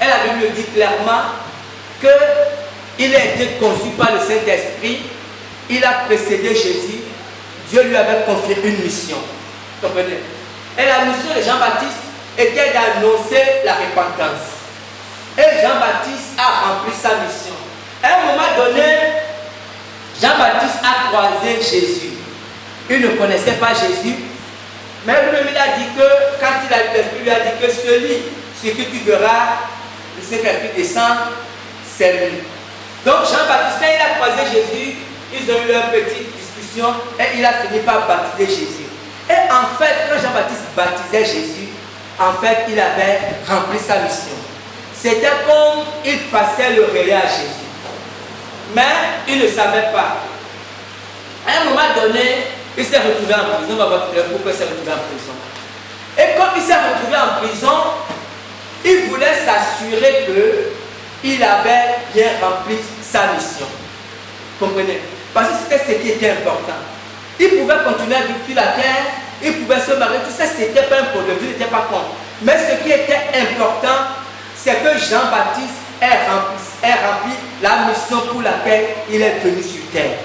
et la Bible dit clairement qu'il a été conçu par le Saint-Esprit, il a précédé Jésus, Dieu lui avait confié une mission. Comprenez? Et la mission de Jean-Baptiste était d'annoncer la repentance. Et Jean-Baptiste a rempli sa mission. À un moment donné, Jean-Baptiste a croisé Jésus. Il ne connaissait pas Jésus, mais lui a dit que, quand l'Esprit lui a dit que ce que tu verras, le Saint-Esprit descend, c'est lui. Donc Jean-Baptiste, quand il a croisé Jésus, ils ont eu leur petite discussion et il a fini par baptiser Jésus. Et en fait, quand Jean-Baptiste baptisait Jésus, en fait, il avait rempli sa mission. C'était comme il passait le relais à Jésus. Mais il ne savait pas. À un moment donné, il s'est retrouvé en prison. On va voir tout à l'heure pourquoi il s'est retrouvé en prison. Et quand il s'est retrouvé en prison, il voulait s'assurer qu'il avait bien rempli sa mission. Comprenez? Parce que c'était ce qui était important. Il pouvait continuer à vivre sur la terre, il pouvait se marier, tout ça, c'était pas un problème, Dieu n'était pas contre. Mais ce qui était important, c'est que Jean-Baptiste ait rempli la mission pour laquelle il est venu sur terre.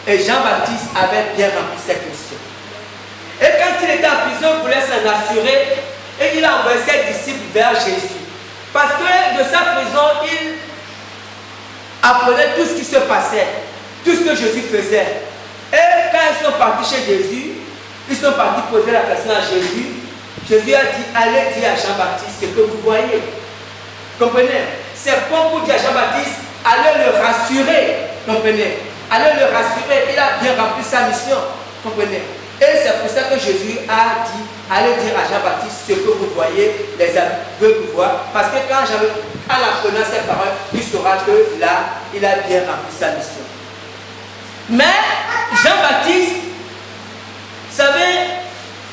Et Jean-Baptiste avait bien rempli cette mission. Et quand il était en prison, il voulait s'en assurer et il a envoyé ses disciples vers Jésus. Parce que de sa prison, il apprenait tout ce qui se passait, tout ce que Jésus faisait. Et quand ils sont partis chez Jésus, ils sont partis poser la question à Jésus. Jésus a dit, allez dire à Jean-Baptiste ce que vous voyez. Comprenez? C'est bon pour dire à Jean-Baptiste, allez le rassurer. Comprenez? Allez le rassurer, il a bien rempli sa mission. Comprenez? Et c'est pour ça que Jésus a dit, allez dire à Jean-Baptiste ce que vous voyez, les aveugles voient. Parce que quand en apprenant ces paroles, il saura que là, il a bien rempli sa mission. Mais Jean-Baptiste, vous savez,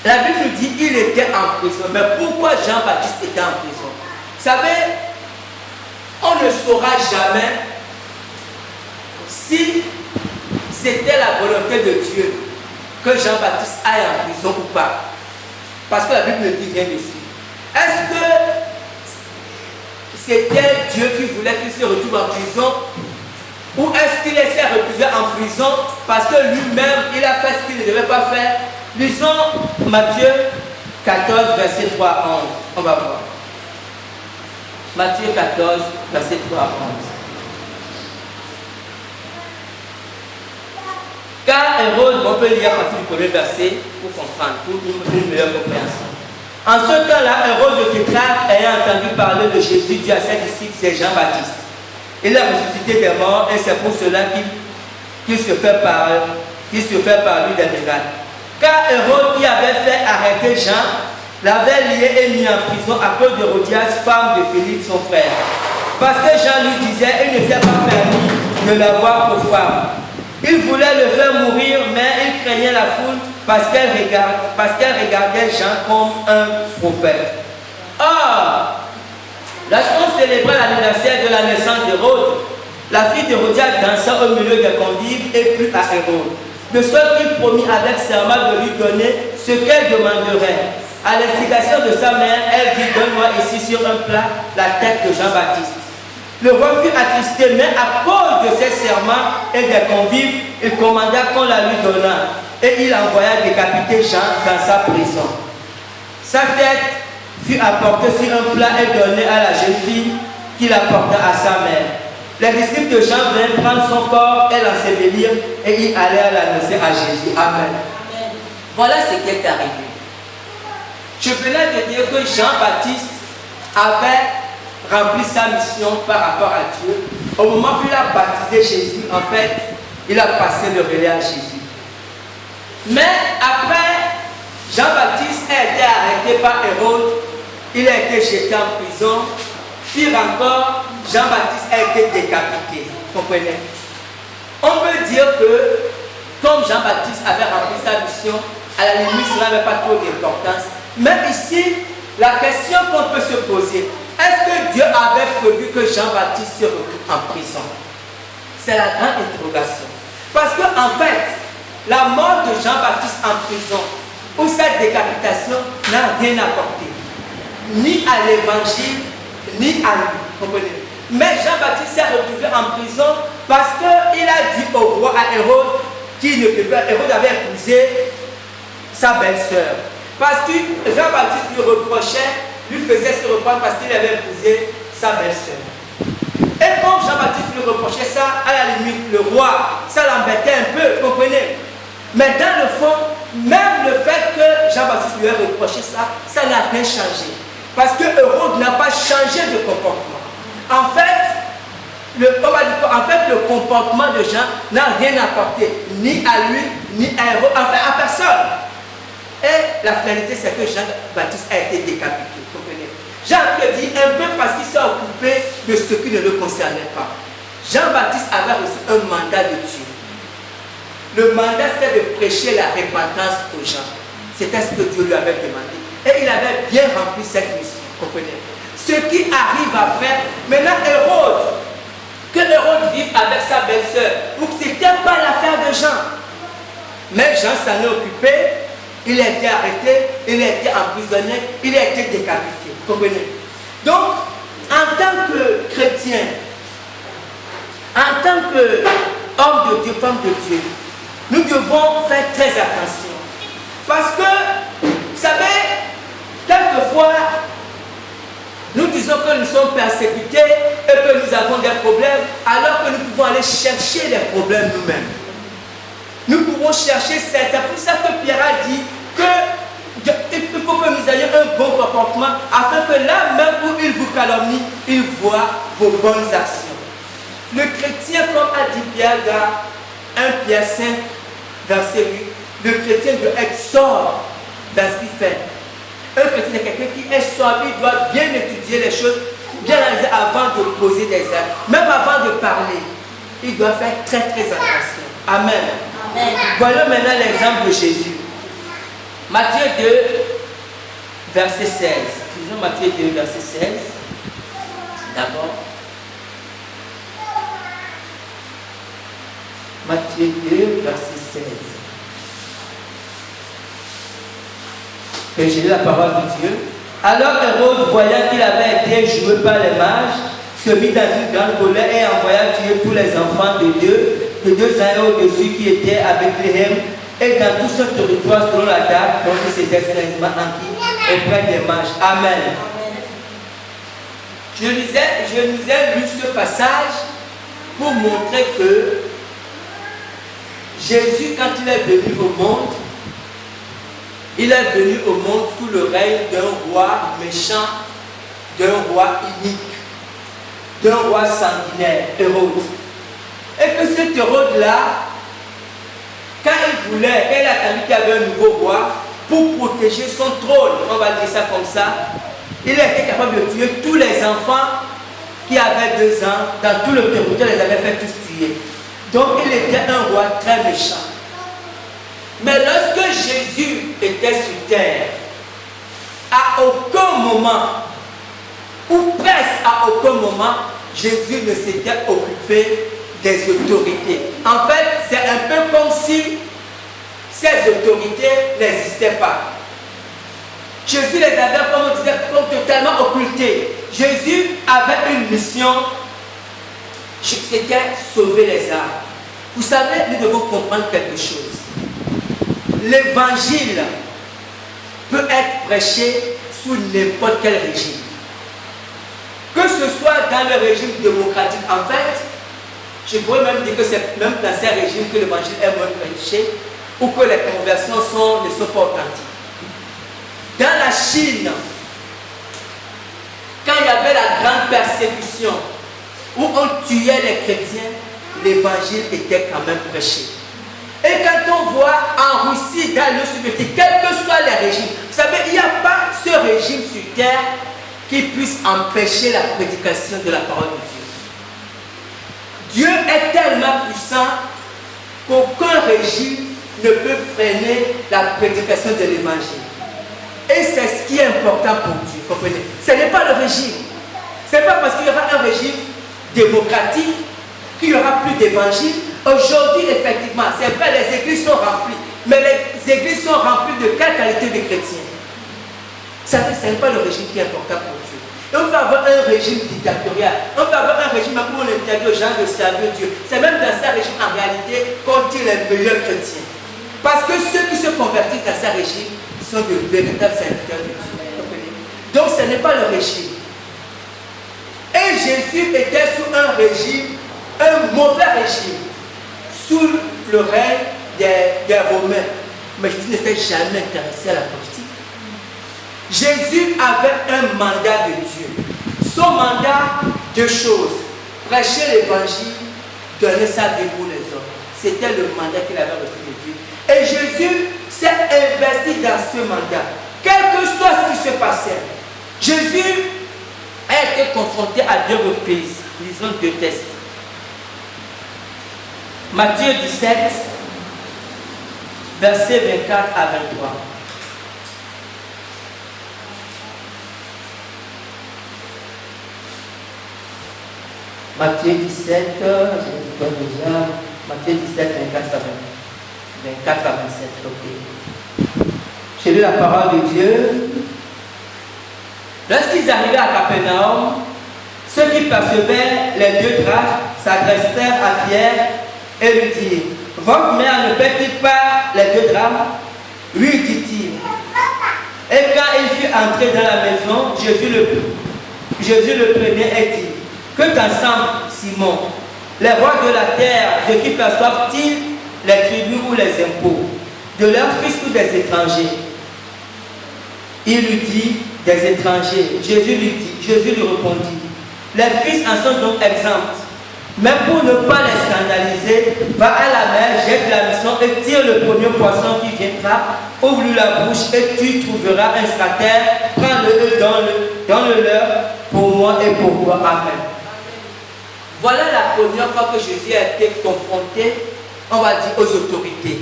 la Bible nous dit qu'il était en prison. Mais pourquoi Jean-Baptiste était en prison? Vous savez, on ne saura jamais si c'était la volonté de Dieu que Jean-Baptiste aille en prison ou pas. Parce que la Bible ne dit rien dessus. Est-ce que c'était Dieu qui voulait qu'il se retrouve en prison? Ou est-ce qu'il s'est retrouvé en prison parce que lui-même, il a fait ce qu'il ne devait pas faire? Lisons Matthieu 14, verset 3 à 11. On va voir. Matthieu 14, verset 3 à 11. Car Hérode, on peut lire à partir du premier verset pour comprendre, pour une meilleure compréhension. En ce temps-là, Hérode le tétrarque, ayant entendu parler de Jésus, dit à ses disciples, c'est Jean-Baptiste. Il a ressuscité des morts et c'est pour cela qu'il se fait par lui des miracles. Car Hérode, qui avait fait arrêter Jean, l'avait lié et mis en prison à cause d'Hérodias, femme de Philippe, son frère. Parce que Jean lui disait, il n'était pas permis de l'avoir pour femme. Il voulait le faire mourir, mais il craignait la foule parce qu'elle regardait Jean comme un prophète. Or, lorsqu'on célébrait l'anniversaire de la naissance d'Hérode, la fille d'Hérodias dansa au milieu des convives et plut à Hérode, de sorte qu'il promit avec serment de lui donner ce qu'elle demanderait. À l'instigation de sa mère, elle dit, donne-moi ici sur un plat la tête de Jean-Baptiste. Le roi fut attristé, mais à cause de ses serments et des convives, il commanda qu'on la lui donnât. Et il envoya décapiter Jean dans sa prison. Sa tête fut apportée sur un plat et donnée à la jeune fille qui l'apporta à sa mère. Les disciples de Jean vinrent prendre son corps et l'ensevelir et ils allèrent l'annoncer à Jésus. Amen. Voilà ce qui est arrivé. Je venais de dire que Jean-Baptiste avait rempli sa mission par rapport à Dieu. Au moment où il a baptisé Jésus, en fait, il a passé le relais à Jésus. Mais après, Jean-Baptiste a été arrêté par Hérode, il a été jeté en prison. Pire encore, Jean-Baptiste a été décapité. Vous comprenez? On peut dire que, comme Jean-Baptiste avait rempli sa mission, à la limite, cela n'avait pas trop d'importance. Mais ici, la question qu'on peut se poser, est-ce que Dieu avait prévu que Jean-Baptiste se retrouve en prison? C'est la grande interrogation. Parce que, en fait, la mort de Jean-Baptiste en prison ou cette décapitation n'a rien apporté. Ni à l'évangile, ni à lui. Comprenez? Mais Jean-Baptiste s'est retrouvé en prison parce qu'il a dit au roi, à Hérode, qu'il ne peut pas. Hérode avait épousé sa belle-sœur. Parce que Jean-Baptiste lui reprochait, lui faisait se reprendre parce qu'il avait épousé sa belle-sœur. Et comme Jean-Baptiste lui reprochait ça, à la limite, le roi, ça l'embêtait un peu, vous comprenez? Mais dans le fond, même le fait que Jean-Baptiste lui ait reproché ça, ça n'a rien changé. Parce que Hérode n'a pas changé de comportement. En fait, le comportement de Jean n'a rien apporté, ni à lui, ni à Hérode, enfin à personne. Et la finalité, c'est que Jean-Baptiste a été décapité. Vous comprenez? Jean le dit un peu parce qu'il s'est occupé de ce qui ne le concernait pas. Jean-Baptiste avait reçu un mandat de Dieu. Le mandat, c'était de prêcher la repentance aux gens. C'était ce que Dieu lui avait demandé. Et il avait bien rempli cette mission. Vous comprenez? Ce qui arrive après, maintenant Hérode, que Hérode vive avec sa belle-sœur, donc ce n'était pas l'affaire de Jean. Mais Jean s'en est occupé, il a été arrêté, il a été emprisonné, il a été décapité. Vous comprenez? Donc, en tant que chrétien, en tant qu'homme de Dieu, femme de Dieu, nous devons faire très attention. Parce que, vous savez, quelquefois, nous disons que nous sommes persécutés et que nous avons des problèmes, alors que nous pouvons aller chercher les problèmes nous-mêmes. Nous pouvons chercher, c'est pour ça que Pierre a dit qu'il faut que nous ayons un bon comportement, afin que là même où il vous calomnie, il voit vos bonnes actions. Le chrétien, comme a dit Pierre dans 1 Pierre 5, verset 8, le chrétien doit être sobre dans ce qu'il fait. Un chrétien est quelqu'un qui est sobre, il doit bien étudier les choses, bien analyser avant de poser des actes. Même avant de parler, il doit faire très très attention. Amen. Amen. Voyons maintenant l'exemple de Jésus. Matthieu 2, verset 16. Disons Matthieu 2, verset 16. D'abord. Matthieu 2, verset 16. Et j'ai lu la parole de Dieu. Alors Hérode, voyant qu'il avait été joué par les mages, se mit dans une grande colère et envoya tuer tous les enfants de 2 ans et au-dessus qui étaient à Bethléem et dans tout ce territoire selon la date dont il s'était strictement enquis auprès des mages. Amen. Je nous ai lu ce passage pour montrer que Jésus, quand il est venu au monde, il est venu au monde sous le règne d'un roi méchant, d'un roi inique, d'un roi sanguinaire, Hérode. Et que cet Hérode-là, quand il voulait, quand il a attendu qu'il y avait un nouveau roi, pour protéger son trône, on va dire ça comme ça, il était capable de tuer tous les enfants qui avaient 2 ans, dans tout le territoire, il les avait fait tous tuer. Donc il était un roi très méchant. Mais lorsque Jésus était sur terre, à aucun moment, ou presque à aucun moment, Jésus ne s'était occupé des autorités. En fait, c'est un peu comme si ces autorités n'existaient pas. Jésus les avait, comme on disait, comme totalement occultées. Jésus avait une mission c'était sauver les âmes. Vous savez, nous devons comprendre quelque chose. L'évangile peut être prêché sous n'importe quel régime. Que ce soit dans le régime démocratique, en fait, je pourrais même dire que c'est même dans ces régimes que l'évangile est moins prêché ou que les conversions ne sont pas authentiques. Dans la Chine, quand il y avait la grande persécution où on tuait les chrétiens, l'évangile était quand même prêché. Et quand on voit en Russie, dans le soviétique, quels que soient les régimes, vous savez, il n'y a pas ce régime sur terre qui puisse empêcher la prédication de la parole de Dieu. Dieu est tellement puissant qu'aucun régime ne peut freiner la prédication de l'évangile. Et c'est ce qui est important pour Dieu, comprenez? Ce n'est pas le régime. Ce n'est pas parce qu'il y aura un régime démocratique qu'il n'y aura plus d'évangile. Aujourd'hui, effectivement, c'est vrai, les églises sont remplies. Mais les églises sont remplies de quelle qualité de chrétiens? Vous savez, ce n'est pas le régime qui est important pour Dieu. Et on peut avoir un régime dictatorial. On peut avoir un régime où on interdit aux gens de servir Dieu. C'est même dans ce régime, en réalité, qu'on dit les meilleurs chrétiens. Parce que ceux qui se convertissent dans ce régime sont de véritables serviteurs de Dieu. Donc ce n'est pas le régime. Et Jésus était sous un régime, un mauvais régime, sous le règne des Romains. Mais Jésus ne s'est jamais intéressé à la politique. Jésus avait un mandat de Dieu. Son mandat, deux choses. Prêcher l'évangile, donner sa vie pour les hommes. C'était le mandat qu'il avait reçu de Dieu. Et Jésus s'est investi dans ce mandat. Quel que soit ce qui se passait, Jésus a été confronté à 2 reprises. Lisons 2 textes. Matthieu 17, versets 24 à 23. Matthieu 17, je vais déjà. Matthieu 17, 24 à 27. Ok. J'ai lu la parole de Dieu. Lorsqu'ils arrivaient à Capernaum, ceux qui percevaient les 2 drachmes s'adressèrent à Pierre et lui dirent: votre mère ne paie-t-il pas les 2 drachmes? Oui, dit-il. Et quand il fut entré dans la maison, Jésus le premier est dit: que t'ensemble, Simon, les rois de la terre, de qui perçoivent-ils les tribus ou les impôts? De leurs fils ou des étrangers? Il lui dit: des étrangers. Jésus lui répondit: les fils en sont donc exempts. Mais pour ne pas les scandaliser, va à la mer, jette la mission et tire le premier poisson qui viendra, ouvre-lui la bouche et tu trouveras un stratère, prends-le, donne-le leur pour moi et pour toi. Amen. Voilà la première fois que Jésus a été confronté, on va dire, aux autorités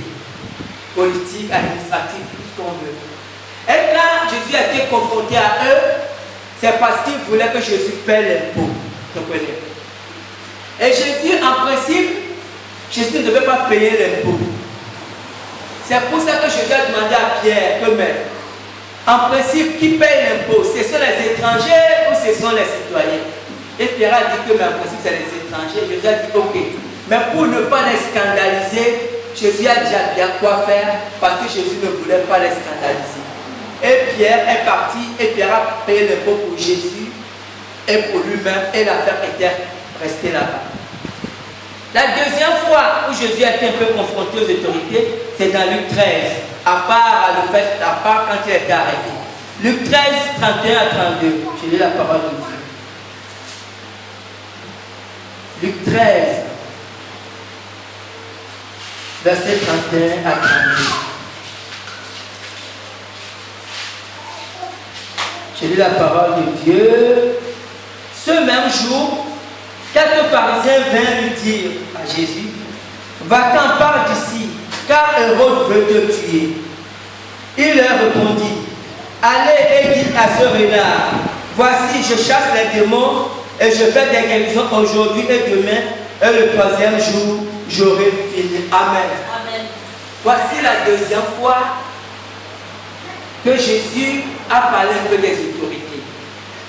politiques, administratives, tout ce qu'on veut. Et quand Jésus a été confronté à eux, c'est parce qu'il voulait que Jésus paie l'impôt. Comprenez? Et Jésus, en principe, Jésus ne devait pas payer l'impôt. C'est pour ça que Jésus a demandé à Pierre que maître, en principe, qui paye l'impôt? Ce sont les étrangers ou ce sont les citoyens? Et Pierre a dit que, mais en principe, c'est les étrangers. Jésus a dit, ok. Mais pour ne pas les scandaliser, Jésus a déjà bien quoi faire parce que Jésus ne voulait pas les scandaliser. Et Pierre est parti et Pierre a payé l'impôt pour Jésus et pour lui-même et l'affaire était restée là-bas. La deuxième fois où Jésus a été un peu confronté aux autorités, c'est dans Luc 13, à part quand il était arrêté. Luc 13, 31 à 32. Je lis la parole de Dieu. Luc 13, verset 31 à 32. Je lis la parole de Dieu. Ce même jour, quelques pharisiens vinrent lui dire à Jésus: va-t'en, pars d'ici, car Hérode veut te tuer. Il leur répondit: allez et dites à ce renard: voici, je chasse les démons et je fais des guérisons aujourd'hui et demain, et le 3e jour, j'aurai fini. Amen. Amen. Voici la deuxième fois que Jésus a parlé un peu des autorités.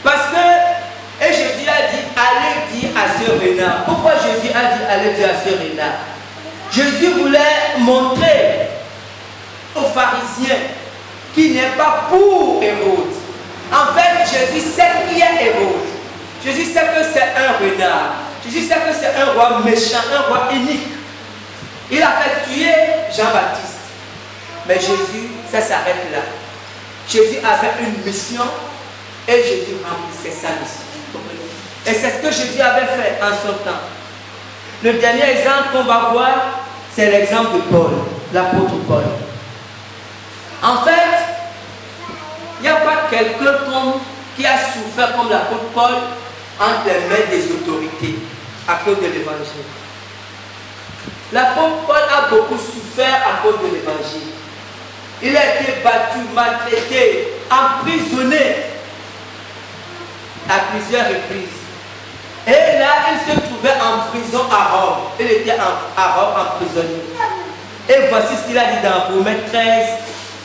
Parce que, et Jésus a dit, allez dire à ce renard. Pourquoi Jésus a dit allez dire à ce renard? Jésus voulait montrer aux pharisiens qu'il n'est pas pour Hérode. En fait, Jésus sait qui est Hérode. Jésus sait que c'est un renard. Jésus sait que c'est un roi méchant, un roi unique. Il a fait tuer Jean-Baptiste. Mais Jésus, ça s'arrête là. Jésus avait une mission et Jésus remplissait sa mission. Et c'est ce que Jésus avait fait en son temps. Le dernier exemple qu'on va voir, c'est l'exemple de Paul, l'apôtre Paul. En fait, il n'y a pas quelqu'un qui a souffert comme l'apôtre Paul entre les mains des autorités à cause de l'évangile. L'apôtre Paul a beaucoup souffert à cause de l'évangile. Il a été battu, maltraité, emprisonné à plusieurs reprises. Et là, il se trouvait en prison à Rome. Il était à Rome emprisonné. Et voici ce qu'il a dit dans Romains 13,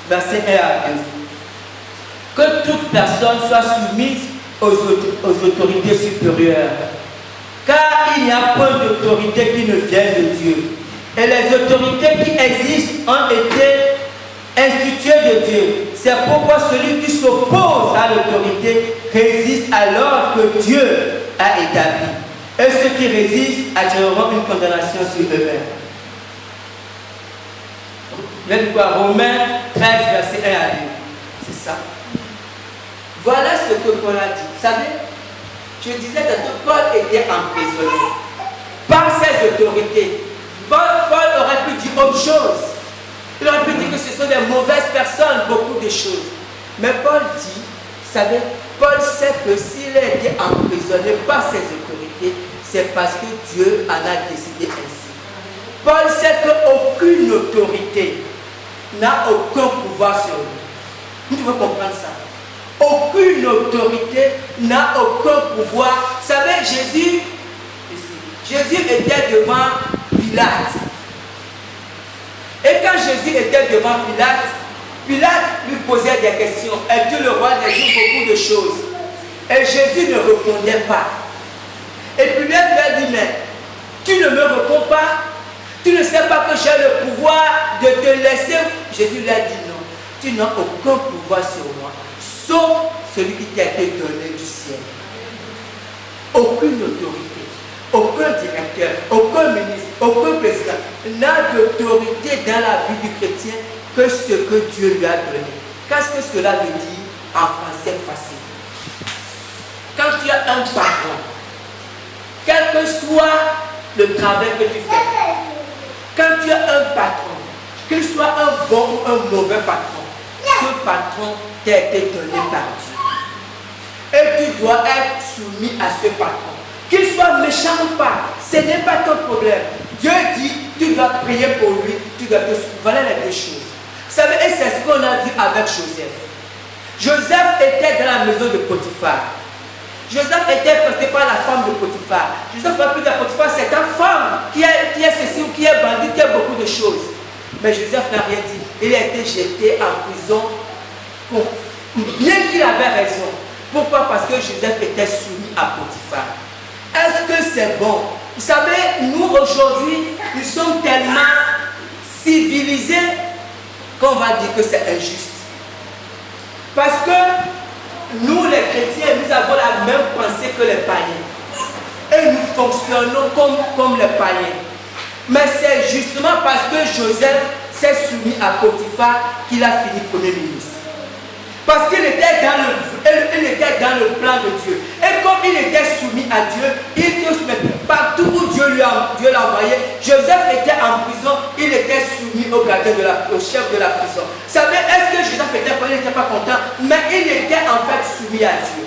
verset 1 à 2. Que toute personne soit soumise aux autorités supérieures. Car il n'y a point d'autorité qui ne vienne de Dieu. Et les autorités qui existent ont été instituées de Dieu. C'est pourquoi celui qui s'oppose à l'autorité résiste à l'ordre que Dieu a établi. Et ceux qui résistent attireront une condamnation sur eux-mêmes. Vous allez voir Romains 13, verset 1 à 2. C'est ça. Voilà ce que Paul a dit. Vous savez, je disais que Paul était emprisonné par ses autorités. Paul aurait pu dire autre chose. Il aurait pu dire que ce sont des mauvaises personnes, beaucoup de choses. Mais Paul dit, vous savez, Paul sait que s'il a été emprisonné par ses autorités, c'est parce que Dieu en a décidé ainsi. Paul sait qu'aucune autorité n'a aucun pouvoir sur lui. Vous devez comprendre ça. Aucune autorité n'a aucun pouvoir. Vous savez, Jésus était devant Pilate. Et quand Jésus était devant Pilate, Pilate lui posait des questions. Es-tu le roi des Juifs? Beaucoup de choses. Et Jésus ne répondait pas. Et Pilate lui a dit, mais tu ne me réponds pas? Tu ne sais pas que j'ai le pouvoir de te laisser? Jésus lui a dit, non, tu n'as aucun pouvoir sur moi, sauf celui qui t'a été donné du ciel. Aucune autorité, aucun directeur, aucun ministre, aucun président n'a d'autorité dans la vie du chrétien que ce que Dieu lui a donné. Qu'est-ce que cela veut dire en français facile? Quand tu as un patron, quel que soit le travail que tu fais, quand tu as un patron, qu'il soit un bon ou un mauvais patron, ce patron t'a été donné par Dieu. Et tu dois être soumis à ce patron. Qu'il soit méchant ou pas, ce n'est pas ton problème. Dieu dit, tu dois prier pour lui, tu dois te soumettre. Voilà les deux choses. Vous savez, et c'est ce qu'on a vu avec Joseph. Joseph était dans la maison de Potiphar. Joseph était porté par la femme de Potiphar. Joseph n'a plus de Potiphar, c'est ta femme qui est ceci ou qui est bandit, qui a beaucoup de choses. Mais Joseph n'a rien dit. Il a été jeté en prison. Bien qu'il avait raison. Pourquoi? Parce que Joseph était soumis à Potiphar. Est-ce que c'est bon? Vous savez, nous aujourd'hui, nous sommes tellement civilisés qu'on va dire que c'est injuste. Parce que nous, les chrétiens, nous avons la même pensée que les païens. Et nous fonctionnons comme les païens. Mais c'est justement parce que Joseph s'est soumis à Potiphar qu'il a fini premier ministre. Parce qu'il était dans le plan de Dieu. Et comme il était soumis à Dieu, il se soumettait partout où Dieu l'a envoyé. Joseph était en prison, il était soumis au gardien au chef de la prison. Vous savez, est-ce que Joseph n'était pas content? Mais il était en fait soumis à Dieu.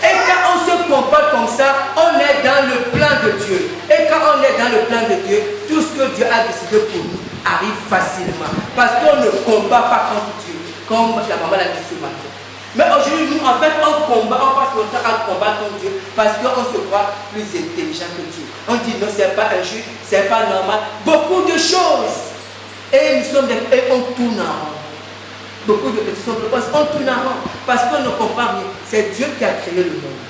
Et quand on se comporte comme ça, on est dans le plan de Dieu. Et quand on est dans le plan de Dieu, tout ce que Dieu a décidé pour nous arrive facilement. Parce qu'on ne combat pas contre Dieu, comme la maman l'a dit ce matin. Mais aujourd'hui, nous, en fait, on combat, on passe notre temps à combattre contre Dieu parce qu'on se croit plus intelligent que Dieu. On dit non, c'est pas injuste, c'est pas normal. Beaucoup de choses. Et nous sommes et on tourne en rond. Beaucoup de questions, on tourne en rond parce qu'on ne comprend rien. C'est Dieu qui a créé le monde.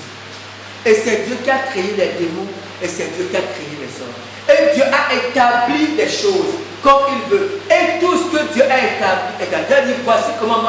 Et c'est Dieu qui a créé les démons Et c'est Dieu qui a créé les hommes. Et Dieu a établi des choses comme il veut. Et tout ce que Dieu a établi, voici comment moi